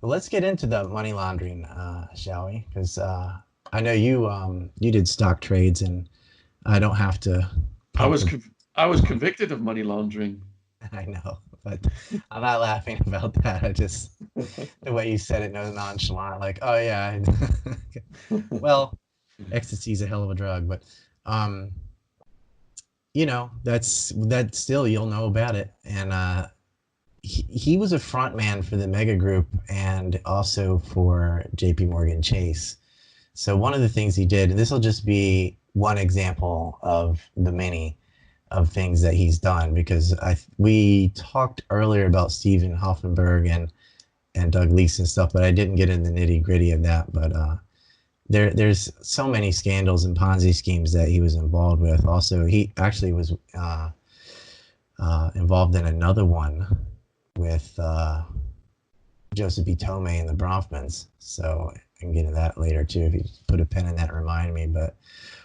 Well, let's get into the money laundering, shall we? Because I know you did stock trades, and I don't have to. I was convicted of money laundering. I know, but I'm not laughing about that. I just the way you said it, no nonchalant, like, oh yeah. Well, ecstasy's a hell of a drug, but that's still, you'll know about it. And he was a front man for the Mega Group and also for JP Morgan Chase. So one of the things he did, and this will just be one example of the many of things that he's done, because we talked earlier about Stephen Hoffenberg and Doug Leese and stuff, but I didn't get in the nitty gritty of that. But there's so many scandals and Ponzi schemes that he was involved with. Also, he actually was involved in another one with Joseph B. Tomei and the Bronfmans. So I can get into that later too, if you put a pin in that and remind me. But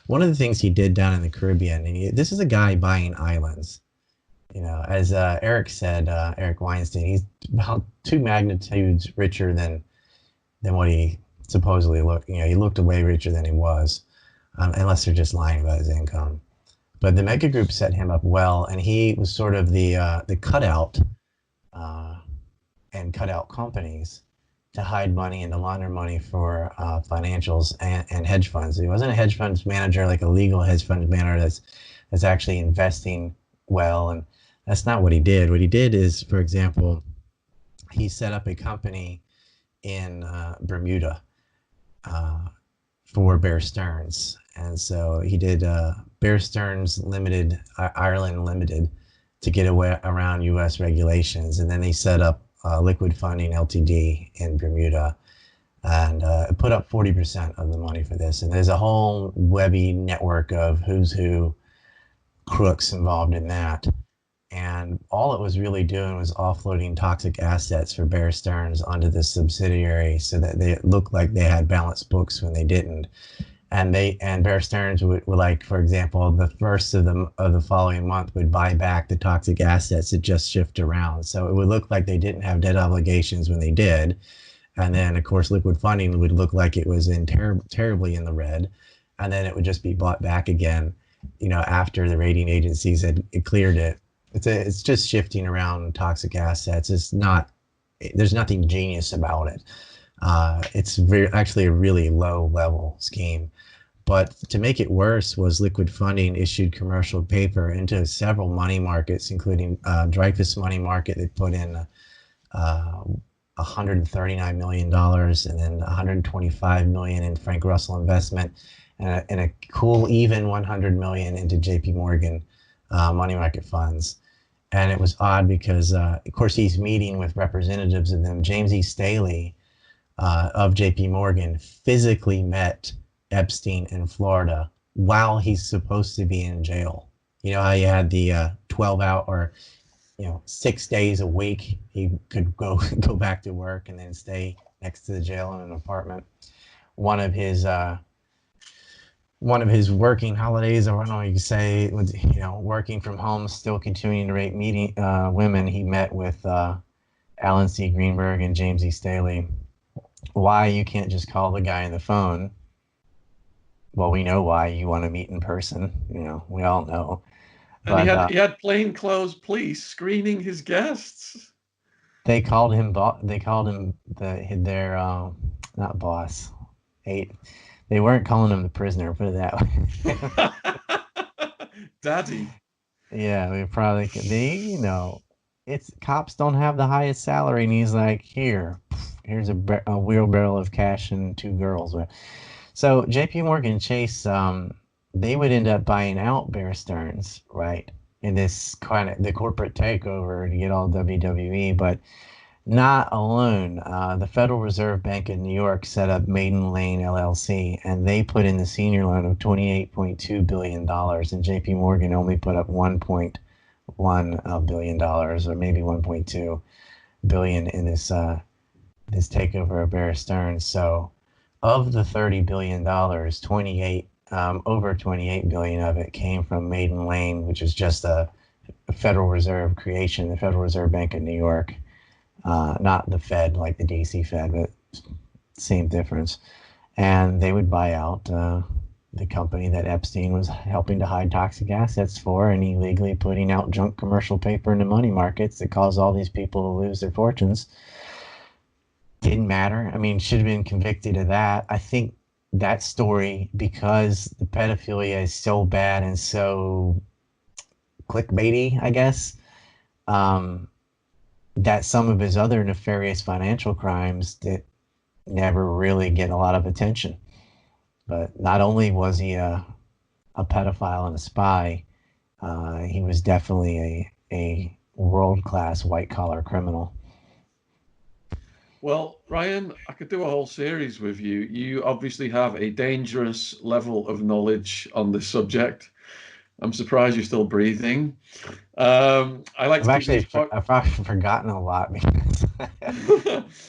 one of the things he did down in the Caribbean, and this is a guy buying islands. as Eric said, Eric Weinstein, he's about 2 magnitudes richer than what he supposedly looked. He looked way richer than he was, unless they're just lying about his income. But the mega group set him up well, and he was sort of the cutout and cutout companies to hide money and to launder money for financials and hedge funds. He wasn't a hedge funds manager, like a legal hedge fund manager that's actually investing well, and that's not what he did. What he did is, for example, he set up a company in Bermuda for Bear Stearns. And so he did Bear Stearns Limited, Ireland Limited, to get away around U.S. regulations. And then they set up Liquid Funding Ltd. In Bermuda and put up 40% of the money for this. And there's a whole webby network of who's who crooks involved in that. And all it was really doing was offloading toxic assets for Bear Stearns onto this subsidiary so that they looked like they had balanced books when they didn't. And Bear Stearns would like, for example, the first of the following month would buy back the toxic assets that just shift around. So it would look like they didn't have debt obligations when they did. And then, of course, Liquid Funding would look like it was in terribly in the red. And then it would just be bought back again, after the rating agencies had cleared it. It's just shifting around toxic assets. There's nothing genius about it. It's actually a really low level scheme. But to make it worse was Liquid Funding issued commercial paper into several money markets, including Dreyfus Money Market. They put in $139 million and then $125 million in Frank Russell investment and a cool even $100 million into JP Morgan money market funds. And it was odd because, of course, he's meeting with representatives of them. James E. Staley of JP Morgan physically met Epstein in Florida while he's supposed to be in jail. How you had the 12-hour or 6 days a week he could go back to work and then stay next to the jail in an apartment. One of his working holidays, or I don't know what you could say, working from home, still continuing to rape women. He met with Alan C. Greenberg and James E. Staley. Why you can't just call the guy on the phone? Well, we know why. You want to meet in person. We all know. And he had plainclothes police screening his guests. They called him. They called him their not boss. They weren't calling him the prisoner. Put it that way. Daddy. Yeah, we probably could. It's cops don't have the highest salary, and he's like, here's a wheelbarrow of cash and 2 girls. So JP Morgan Chase, they would end up buying out Bear Stearns, right, in this kind of the corporate takeover to get all WWE, but not alone. The Federal Reserve Bank in New York set up Maiden Lane LLC, and they put in the senior loan of $28.2 billion, and JP Morgan only put up $1.1 billion, or maybe $1.2 billion in this takeover of Bear Stearns. So of the $30 billion, over 28 billion of it came from Maiden Lane, which is just a Federal Reserve creation, the Federal Reserve Bank of New York. Not the Fed, like the DC Fed, but same difference. And they would buy out the company that Epstein was helping to hide toxic assets for and illegally putting out junk commercial paper in the money markets that caused all these people to lose their fortunes. Didn't matter. I mean, should have been convicted of that. I think that story, because the pedophilia is so bad and so clickbaity, I guess, that some of his other nefarious financial crimes that never really get a lot of attention. But not only was he a pedophile and a spy, he was definitely a world-class white-collar criminal. Well, Ryan, I could do a whole series with you. You obviously have a dangerous level of knowledge on this subject. I'm surprised you're still breathing. I've actually forgotten a lot because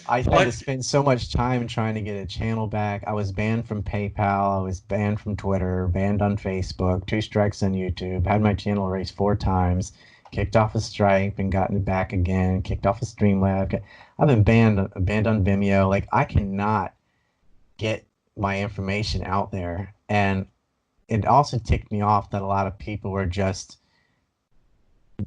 I had to spend so much time trying to get a channel back. I was banned from PayPal. I was banned from Twitter, banned on Facebook, 2 strikes on YouTube, had my channel erased 4 times. kicked off a Stripe and gotten it back again, kicked off a Streamlab. I've been banned on Vimeo. Like, I cannot get my information out there. And it also ticked me off that a lot of people were just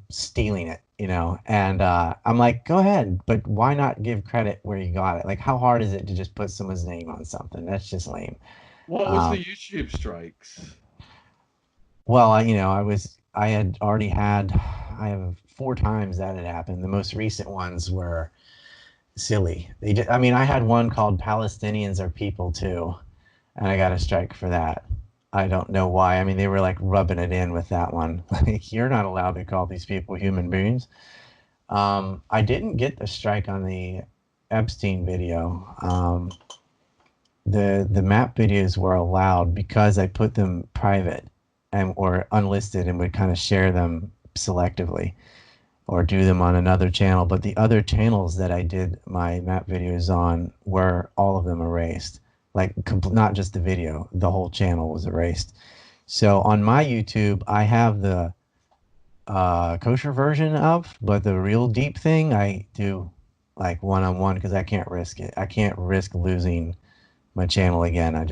stealing it, you know. And I'm like, go ahead, but why not give credit where you got it? Like, how hard is it to just put someone's name on something? That's just lame. What was the YouTube strikes? Well, I had already had, I have 4 times that had happened. The most recent ones were silly. I mean, I had one called Palestinians Are People Too, and I got a strike for that. I don't know why. I mean, they were like rubbing it in with that one. Like, you're not allowed to call these people human beings. I didn't get the strike on the Epstein video. The map videos were allowed because I put them private or unlisted and would kind of share them selectively or do them on another channel. But the other channels that I did my map videos on were all of them erased. Like, not just the video, the whole channel was erased. So on my YouTube, I have the kosher version of, but the real deep thing I do like one-on-one because I can't risk it. I can't risk losing my channel again.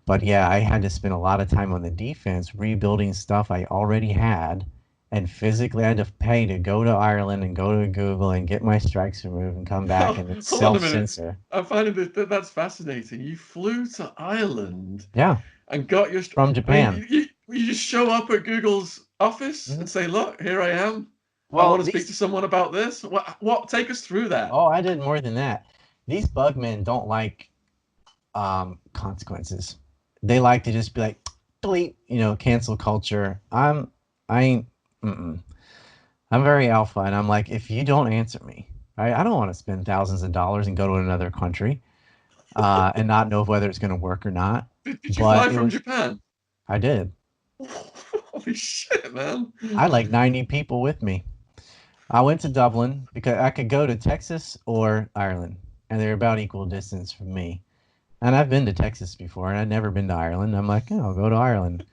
But yeah, I had to spend a lot of time on the defense rebuilding stuff I already had, and physically I had to pay to go to Ireland and go to Google and get my strikes removed and come back and self-censor. I'm finding that's fascinating. You flew to Ireland, yeah, and got your from Japan. You just show up at Google's office and say, "Look, here I am. Well, I want to speak to someone about this." What? Take us through that. Oh, I did more than that. These bugmen don't like consequences. They like to just be like, delete, cancel culture. I'm very alpha, and I'm like, if you don't answer me, I don't want to spend thousands of dollars and go to another country and not know whether it's going to work or not. Did you fly from Japan? I did. Holy shit, man. I had like 90 people with me. I went to Dublin because I could go to Texas or Ireland, and they're about equal distance from me. And I've been to Texas before, and I'd never been to Ireland. I'm like, I'll go to Ireland.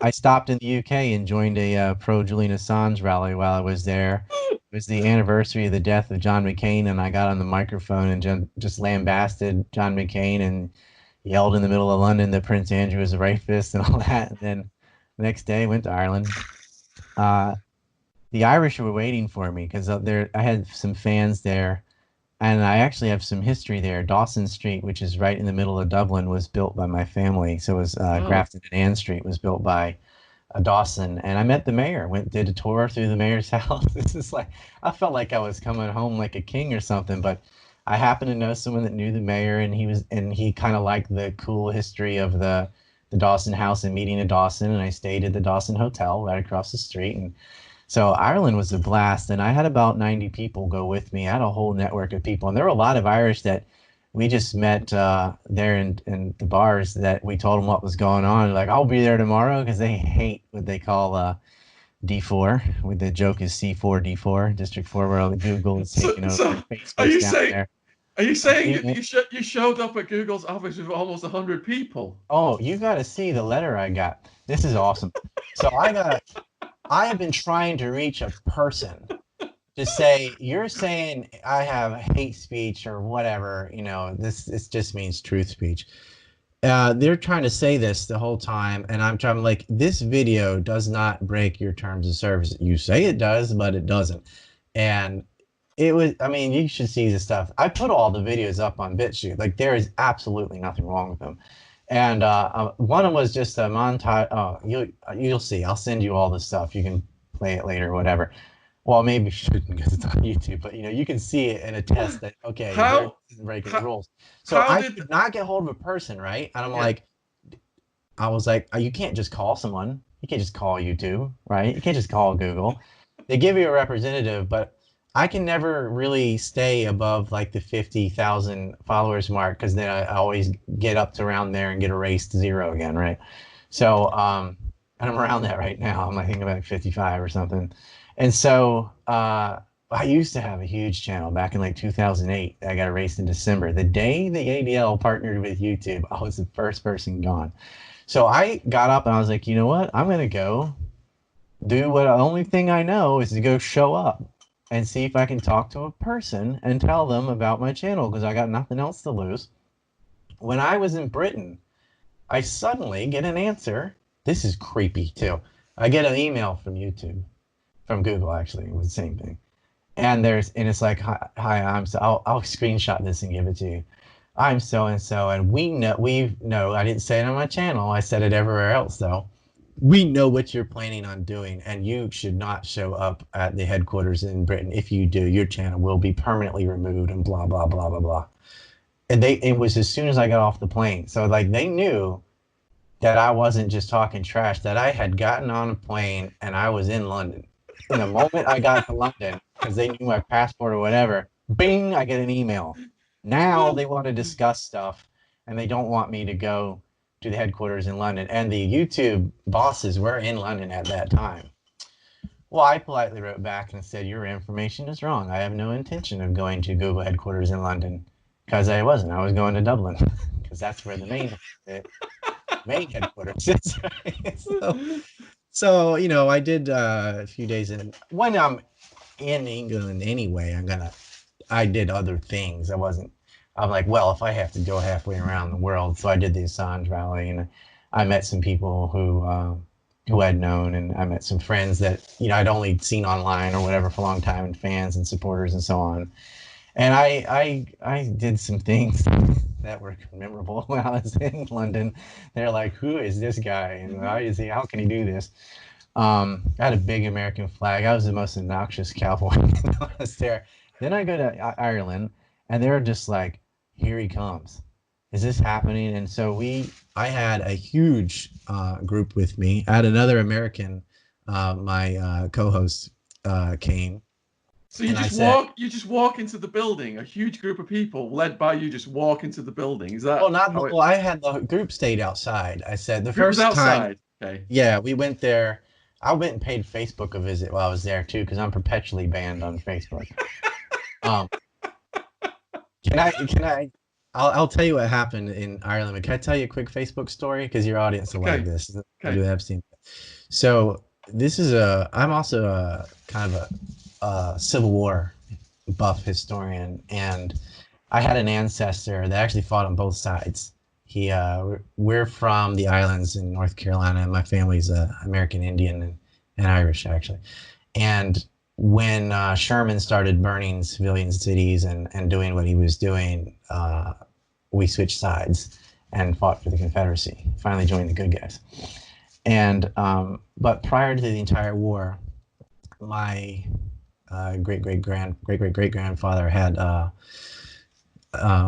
I stopped in the UK and joined a pro-Julian Assange rally while I was there. It was the anniversary of the death of John McCain, and I got on the microphone and just lambasted John McCain and yelled in the middle of London that Prince Andrew was a rapist and all that. And then the next day, I went to Ireland. The Irish were waiting for me because I had some fans there. And I actually have some history there. Dawson Street, which is right in the middle of Dublin, was built by my family. So it was Grafton and Ann Street was built by Dawson. And I met the mayor, did a tour through the mayor's house. This is like, I felt like I was coming home like a king or something. But I happened to know someone that knew the mayor, and he kind of liked the cool history of the Dawson house and meeting in Dawson. And I stayed at the Dawson Hotel right across the street. And so Ireland was a blast, and I had about 90 people go with me. I had a whole network of people, and there were a lot of Irish that we just met there in the bars that we told them what was going on. Like, I'll be there tomorrow, because they hate what they call D4. With the joke is C4, D4, District 4, where Google is taking over. Are you saying you showed up at Google's office with almost 100 people? Oh, you got to see the letter I got. This is awesome. So I have been trying to reach a person to say, you're saying I have hate speech or whatever, this just means truth speech. They're trying to say this the whole time, and I'm trying like, this video does not break your terms of service. You say it does, but it doesn't. And it was, you should see the stuff. I put all the videos up on BitChute. Like, there is absolutely nothing wrong with them. And one was just a montage. Oh, you'll see. I'll send you all the stuff. You can play it later or whatever. Well, maybe you shouldn't because it's on YouTube, but you can see it and attest that, okay, they're breaking the rules. So I did not get hold of a person, right? And I was like, you can't just call someone. You can't just call YouTube, right? You can't just call Google. They give you a representative, but I can never really stay above like the 50,000 followers mark, because then I always get up to around there and get erased to 0 again, right? So, and I'm around that right now. I think about 55 or something. And so I used to have a huge channel back in like 2008. I got erased in December. The day the ADL partnered with YouTube, I was the first person gone. So I got up and I was like, you know what? I'm going to go do what the only thing I know is to go show up and see if I can talk to a person and tell them about my channel because I got nothing else to lose. When I was in Britain, I suddenly get an answer. This is creepy too. I get an email from YouTube, from Google actually, it was the same thing. And it's like, hi, I'll screenshot this and give it to you. I'm so and so, and we know. I didn't say it on my channel. I said it everywhere else though. We know what you're planning on doing, and you should not show up at the headquarters in Britain. If you do, your channel will be permanently removed, and blah blah blah blah blah. And it was as soon as I got off the plane. So like they knew that I wasn't just talking trash, that I had gotten on a plane and I was in London. In the moment I got to London, because they knew my passport or whatever, bing, I get an email. Now they want to discuss stuff and they don't want me to go to the headquarters in London. And the YouTube bosses were in London at that time. Well, I politely wrote back and said, your information is wrong. I have no intention of going to Google headquarters in London because I wasn't. I was going to Dublin because that's where the main headquarters is. Right? So, you know, I did a few days in. When I'm in England anyway, I did other things. I'm like, well, if I have to go halfway around the world. So I did the Assange rally and I met some people who I'd known, and I met some friends that, you know, I'd only seen online or whatever for a long time, and fans and supporters and so on. And I did some things that were memorable when I was in London. They're like, who is this guy? And how can he do this? I had a big American flag. I was the most obnoxious cowboy when I was there. Then I go to Ireland, and they're just like, here he comes. Is this happening? And so I had a huge group with me. I had another American, my co-host came. So you just walk into the building, a huge group of people led by you just walk into the building. Is that well, I had the group stayed outside. I said the group was first time. outside. Okay. Yeah, we went there. I went and paid Facebook a visit while I was there too, because I'm perpetually banned on Facebook. I'll tell you what happened in Ireland. But can I tell you a quick Facebook story? Because your audience will like this. Okay. Epstein. So I'm also a kind of a Civil War buff historian, and I had an ancestor that actually fought on both sides. We're from the islands in North Carolina, and my family's American Indian and Irish actually. And when Sherman started burning civilian cities and doing what he was doing, we switched sides and fought for the Confederacy. Finally joined the good guys. And but prior to the entire war, my great great grandfather had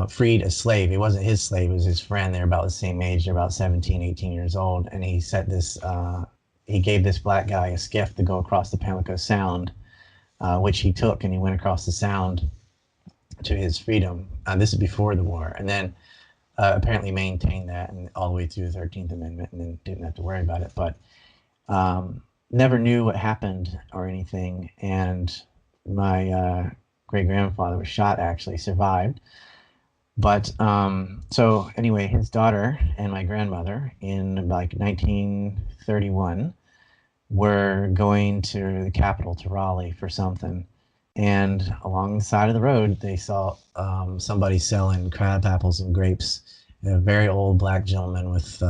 freed a slave. It wasn't his slave, it was his friend. They're about the same age. They're about 17, 18 years old. And he set he gave this black guy a skiff to go across the Pamlico Sound, which he took, and he went across the Sound to his freedom. This is before the war. And then apparently maintained that and all the way through the 13th Amendment, and then didn't have to worry about it. But never knew what happened or anything. And my great-grandfather was shot, actually, survived. But so anyway, his daughter and my grandmother in like 1931 were going to the capital, to Raleigh, for something. And along the side of the road, they saw somebody selling crab apples and grapes. A very old black gentleman with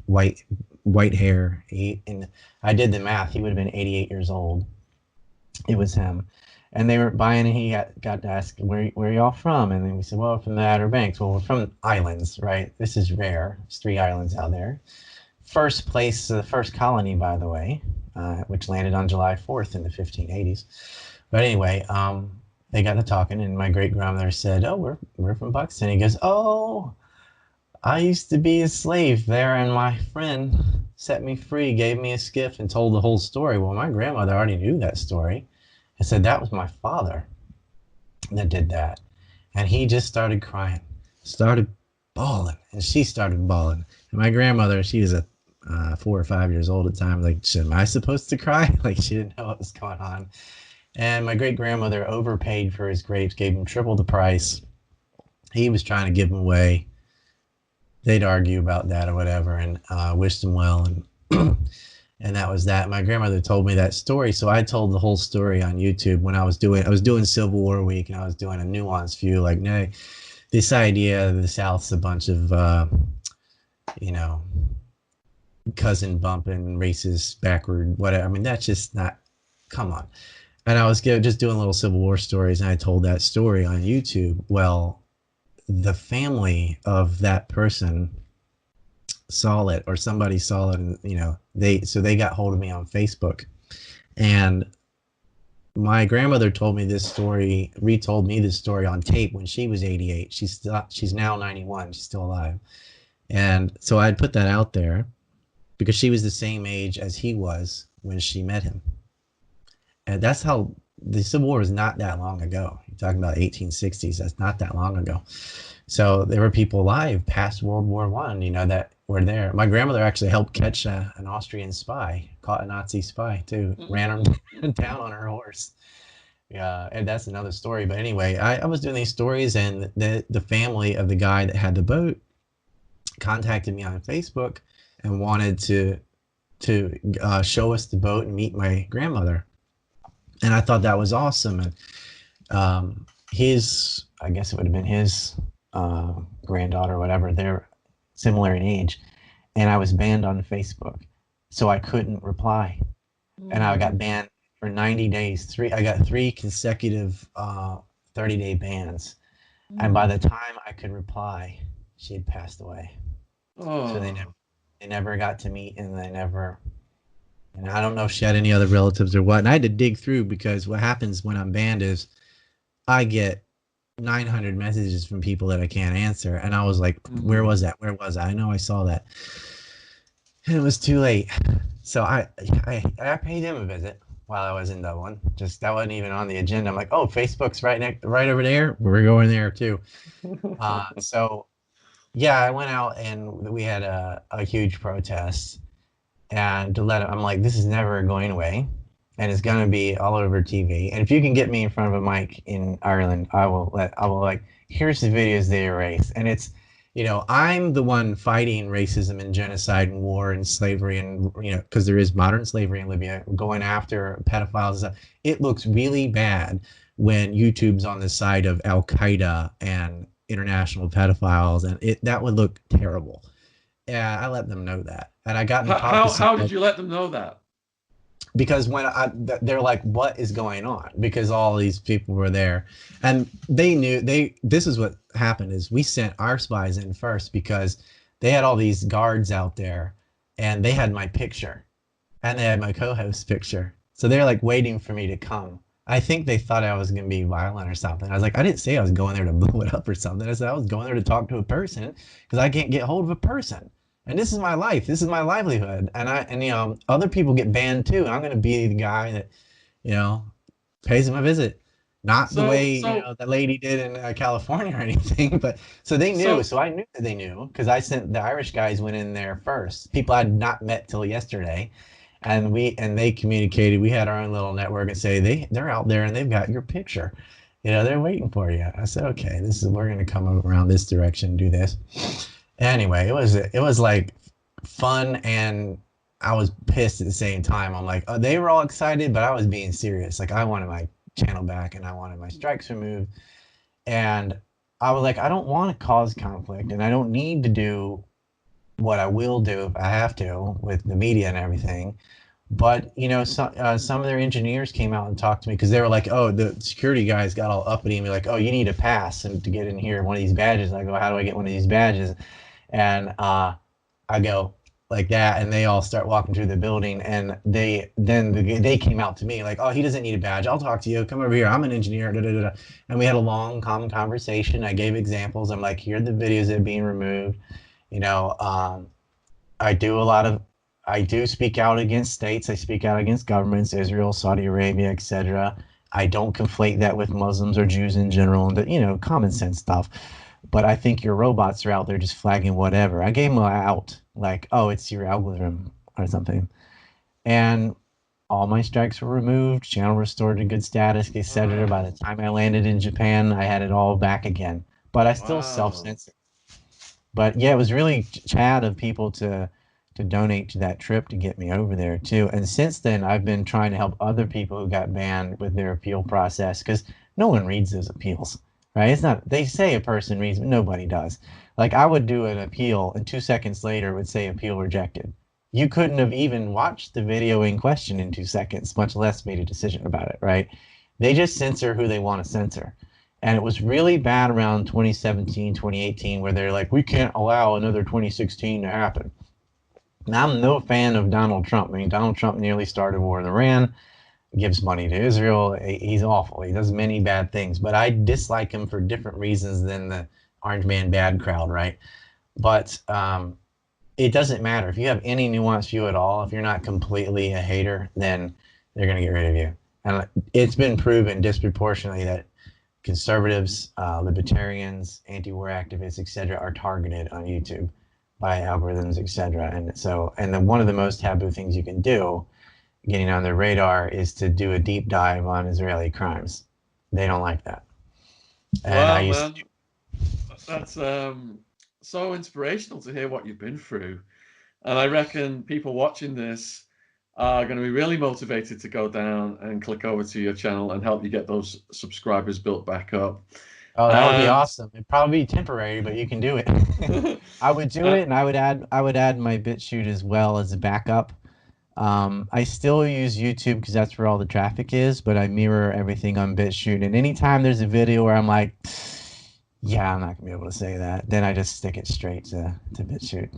white hair. And I did the math. He would have been 88 years old. It was him. And they were buying, and he got to ask, where are y'all from? And then we said, well, from the Outer Banks. Well, we're from islands, right? This is rare. There's 3 islands out there. First place, the first colony, by the way, which landed on July 4th in the 1580s. But anyway, they got to talking, and my great-grandmother said, oh, we're from Buxton. He goes, oh, I used to be a slave there, and my friend set me free, gave me a skiff, and told the whole story. Well, my grandmother already knew that story. I said, that was my father that did that. And he just started crying, started bawling, and she started bawling. And my grandmother, she was 4 or 5 years old at the time, like, am I supposed to cry? Like, she didn't know what was going on. And my great-grandmother overpaid for his grapes, gave him triple the price. He was trying to give them away. They'd argue about that or whatever, and wished him well. And And that was that. My grandmother told me that story, so I told the whole story on YouTube when I was doing Civil War week, and I was doing a nuanced view, like, no, this idea the South's a bunch of you know, cousin bumping, racist, backward, whatever. I mean, that's just not. Come on. And I was just doing little Civil War stories, and I told that story on YouTube. Well, the family of that person saw it, or somebody saw it, and they got hold of me on Facebook. And my grandmother told me this story, retold me this story on tape when she was 88. She's now 91. She's still alive. And so I'd put that out there because she was the same age as he was when she met him. And that's how the Civil War was not that long ago. You're talking about 1860s. That's not that long ago. So there were people alive past World War I, that were there. My grandmother actually helped catch an Austrian spy, caught a Nazi spy too, ran him down on her horse. Yeah, and that's another story. But anyway, I was doing these stories, and the family of the guy that had the boat contacted me on Facebook and wanted to show us the boat and meet my grandmother. And I thought that was awesome. And I guess it would have been his granddaughter or whatever, they're similar in age. And I was banned on Facebook, so I couldn't reply. And I got banned for 90 days. I got 3 consecutive 30-day bans. And by the time I could reply, she had passed away. Oh. So they never got to meet, and and I don't know if she had any other relatives or what. And I had to dig through, because what happens when I'm banned is I get 900 messages from people that I can't answer. And I was like, where was that? Where was I? I know I saw that. And it was too late. So I paid him a visit while I was in Dublin. Just that wasn't even on the agenda. I'm like, oh, Facebook's right over there. We're going there too. So yeah, I went out and we had a huge protest. And I'm like, this is never going away, and it's gonna be all over TV. And if you can get me in front of a mic in Ireland, I will like, here's the videos they erase. And it's, I'm the one fighting racism and genocide and war and slavery, and because there is modern slavery in Libya, going after pedophiles and stuff. It looks really bad when YouTube's on the side of Al Qaeda and international pedophiles, and that would look terrible. Yeah, I let them know that. And I got how did you let them know that? Because when they're like, what is going on? Because all these people were there, and they knew this is what happened is we sent our spies in first, because they had all these guards out there, and they had my picture, and they had my co-host's picture. So they're like waiting for me to come. I think they thought I was going to be violent or something. I was like, I didn't say I was going there to blow it up or something. I said I was going there to talk to a person, because I can't get hold of a person. And this is my life. This is my livelihood. And other people get banned too. And I'm going to be the guy that, pays them a visit. Not the way that lady did in California or anything. But so they knew. So I knew that they knew, because I sent the Irish guys went in there first. People I'd not met till yesterday. And they communicated. We had our own little network and say they're out there and they've got your picture. They're waiting for you. I said, okay, we're going to come around this direction and do this. Anyway, it was like fun, and I was pissed at the same time. I'm like, they were all excited, but I was being serious. Like, I wanted my channel back, and I wanted my strikes removed. And I was like, I don't want to cause conflict, and I don't need to do what I will do if I have to with the media and everything. But some of their engineers came out and talked to me, because they were like, oh, the security guys got all uppity and be like, oh, you need a pass and to get in here, one of these badges. I go, how do I get one of these badges? And I go like that, and they all start walking through the building, and they came out to me like, oh, he doesn't need a badge. I'll talk to you. Come over here. I'm an engineer. Da, da, da, da. And we had a long, common conversation. I gave examples. I'm like, here are the videos that are being removed. I do speak out against states. I speak out against governments, Israel, Saudi Arabia, etc. I don't conflate that with Muslims or Jews in general, and common sense stuff. But I think your robots are out there just flagging whatever. I gave them an out, like, oh, it's your algorithm or something. And all my strikes were removed, channel restored to good status, etc. By the time I landed in Japan, I had it all back again. But I still self-censor. But yeah, it was really Chad of people to to donate to that trip to get me over there too. And since then, I've been trying to help other people who got banned with their appeal process, because no one reads those appeals, right? It's not, they say a person reads, but nobody does. Like, I would do an appeal and 2 seconds later it would say appeal rejected. You couldn't have even watched the video in question in 2 seconds, much less made a decision about it, right? They just censor who they want to censor. And it was really bad around 2017, 2018, where they're like, we can't allow another 2016 to happen. Now, I'm no fan of Donald Trump. I mean, Donald Trump nearly started a war in Iran, gives money to Israel. He's awful. He does many bad things, but I dislike him for different reasons than the Orange Man bad crowd, right? But it doesn't matter. If you have any nuanced view at all, if you're not completely a hater, then they're going to get rid of you. And it's been proven disproportionately that conservatives, libertarians, anti-war activists, etc., are targeted on YouTube by algorithms, etc. And so, one of the most taboo things you can do, getting on their radar, is to do a deep dive on Israeli crimes. They don't like that. And man, that's so inspirational to hear what you've been through. And I reckon people watching this are going to be really motivated to go down and click over to your channel and help you get those subscribers built back up. Oh, that would be awesome. It'd probably be temporary, but you can do it. I would do it, and I would add my BitChute as well as a backup. I still use YouTube because that's where all the traffic is, but I mirror everything on BitChute. And anytime there's a video where I'm like, yeah, I'm not gonna be able to say that, then I just stick it straight to BitChute.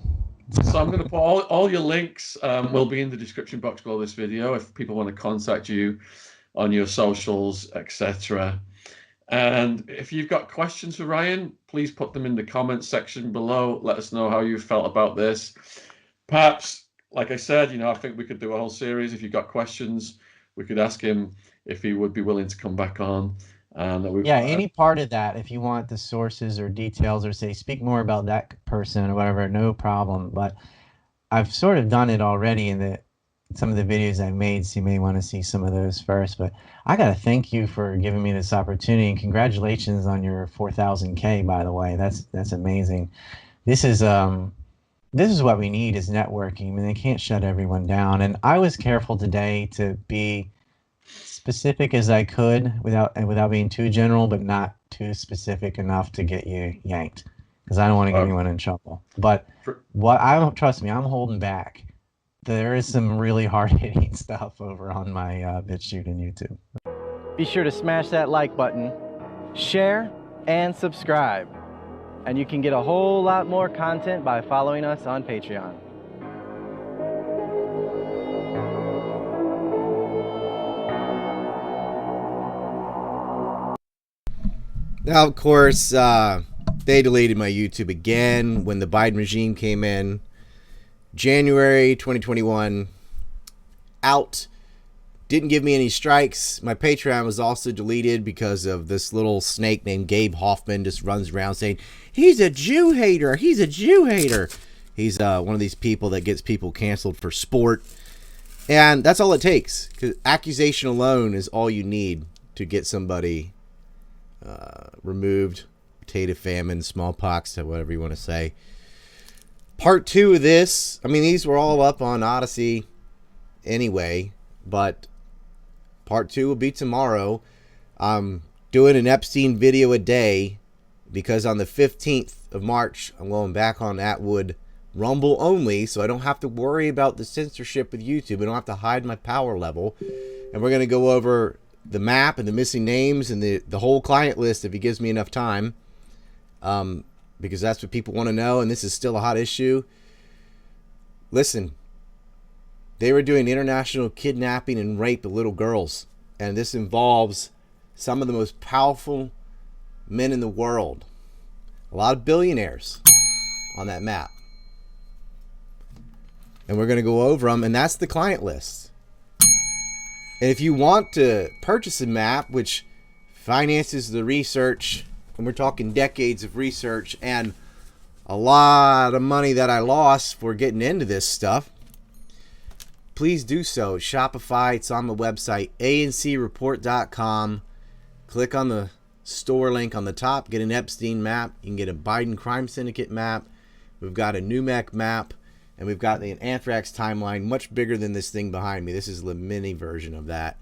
So I'm going to put all your links will be in the description box below this video if people want to contact you on your socials, etc. And if you've got questions for Ryan, please put them in the comments section below. Let us know how you felt about this. Perhaps, like I said, I think we could do a whole series. If you've got questions, we could ask him if he would be willing to come back on. Yeah, any part of that, if you want the sources or details, or say speak more about that person or whatever, no problem. But I've sort of done it already in some of the videos I've made, so you may want to see some of those first. But I gotta thank you for giving me this opportunity, and congratulations on your 4,000K, by the way. That's amazing. This is what we need, is networking. I mean, they can't shut everyone down. And I was careful today to be specific as I could without being too general, but not too specific enough to get you yanked, because I don't want to get anyone in trouble. But trust me, I'm holding back. There is some really hard-hitting stuff over on my BitChute and YouTube. Be sure to smash that like button, share, and subscribe. And you can get a whole lot more content by following us on Patreon. Now, of course, they deleted my YouTube again when the Biden regime came in. January 2021, out. Didn't give me any strikes. My Patreon was also deleted because of this little snake named Gabe Hoffman just runs around saying, he's a Jew hater. He's a Jew hater. He's one of these people that gets people canceled for sport. And that's all it takes, because accusation alone is all you need to get somebody removed. Potato famine, smallpox, whatever you want to say. Part 2 of this, I mean, these were all up on Odyssey anyway, but part 2 will be tomorrow. I'm doing an Epstein video a day because on the 15th of March, I'm going back on Attwood Rumble only, so I don't have to worry about the censorship with YouTube. I don't have to hide my power level. And we're going to go over the map and the missing names and the whole client list if he gives me enough time, because that's what people want to know, and this is still a hot issue. Listen, they were doing international kidnapping and rape of little girls, and this involves some of the most powerful men in the world. A lot of billionaires on that map. And we're going to go over them, and that's the client list. And if you want to purchase a map, which finances the research, and we're talking decades of research and a lot of money that I lost for getting into this stuff, please do so. Shopify, it's on the website, ancreport.com. Click on the store link on the top, get an Epstein map. You can get a Biden crime syndicate map. We've got a NUMEC map. And we've got the anthrax timeline, much bigger than this thing behind me. This is the mini version of that.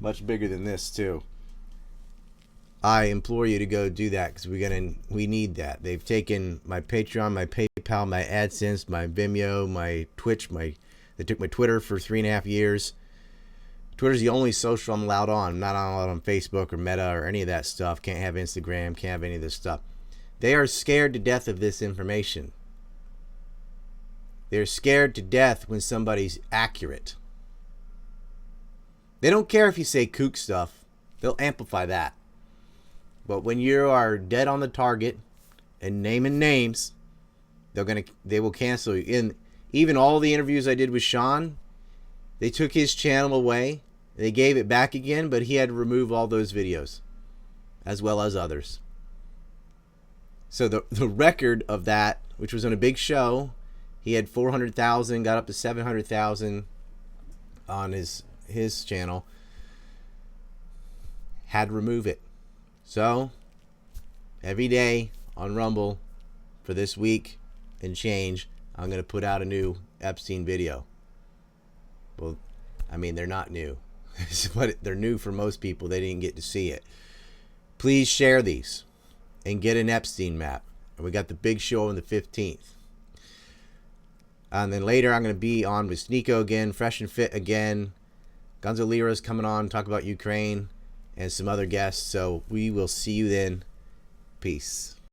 Much bigger than this, too. I implore you to go do that because we need that. They've taken my Patreon, my PayPal, my AdSense, my Vimeo, my Twitch, they took my Twitter for 3.5 years. Twitter's the only social I'm allowed on. I'm not allowed on Facebook or Meta or any of that stuff. Can't have Instagram, can't have any of this stuff. They are scared to death of this information. They're scared to death when somebody's accurate. They don't care if you say kook stuff. They'll amplify that. But when you are dead on the target and naming names, they will cancel you. In even all the interviews I did with Shaun, they took his channel away. They gave it back again, but he had to remove all those videos, as well as others. So the record of that, which was on a big show, he had 400,000, got up to 700,000 on his channel, had to remove it. So every day on Rumble for this week and change, I'm going to put out a new Epstein video. Well, I mean, they're not new. But they're new for most people. They didn't get to see it. Please share these and get an Epstein map. And we got the big show on the 15th. And then later I'm going to be on with Sneeko again, Fresh and Fit again. Gonzo Lira's coming on, talk about Ukraine and some other guests. So we will see you then. Peace.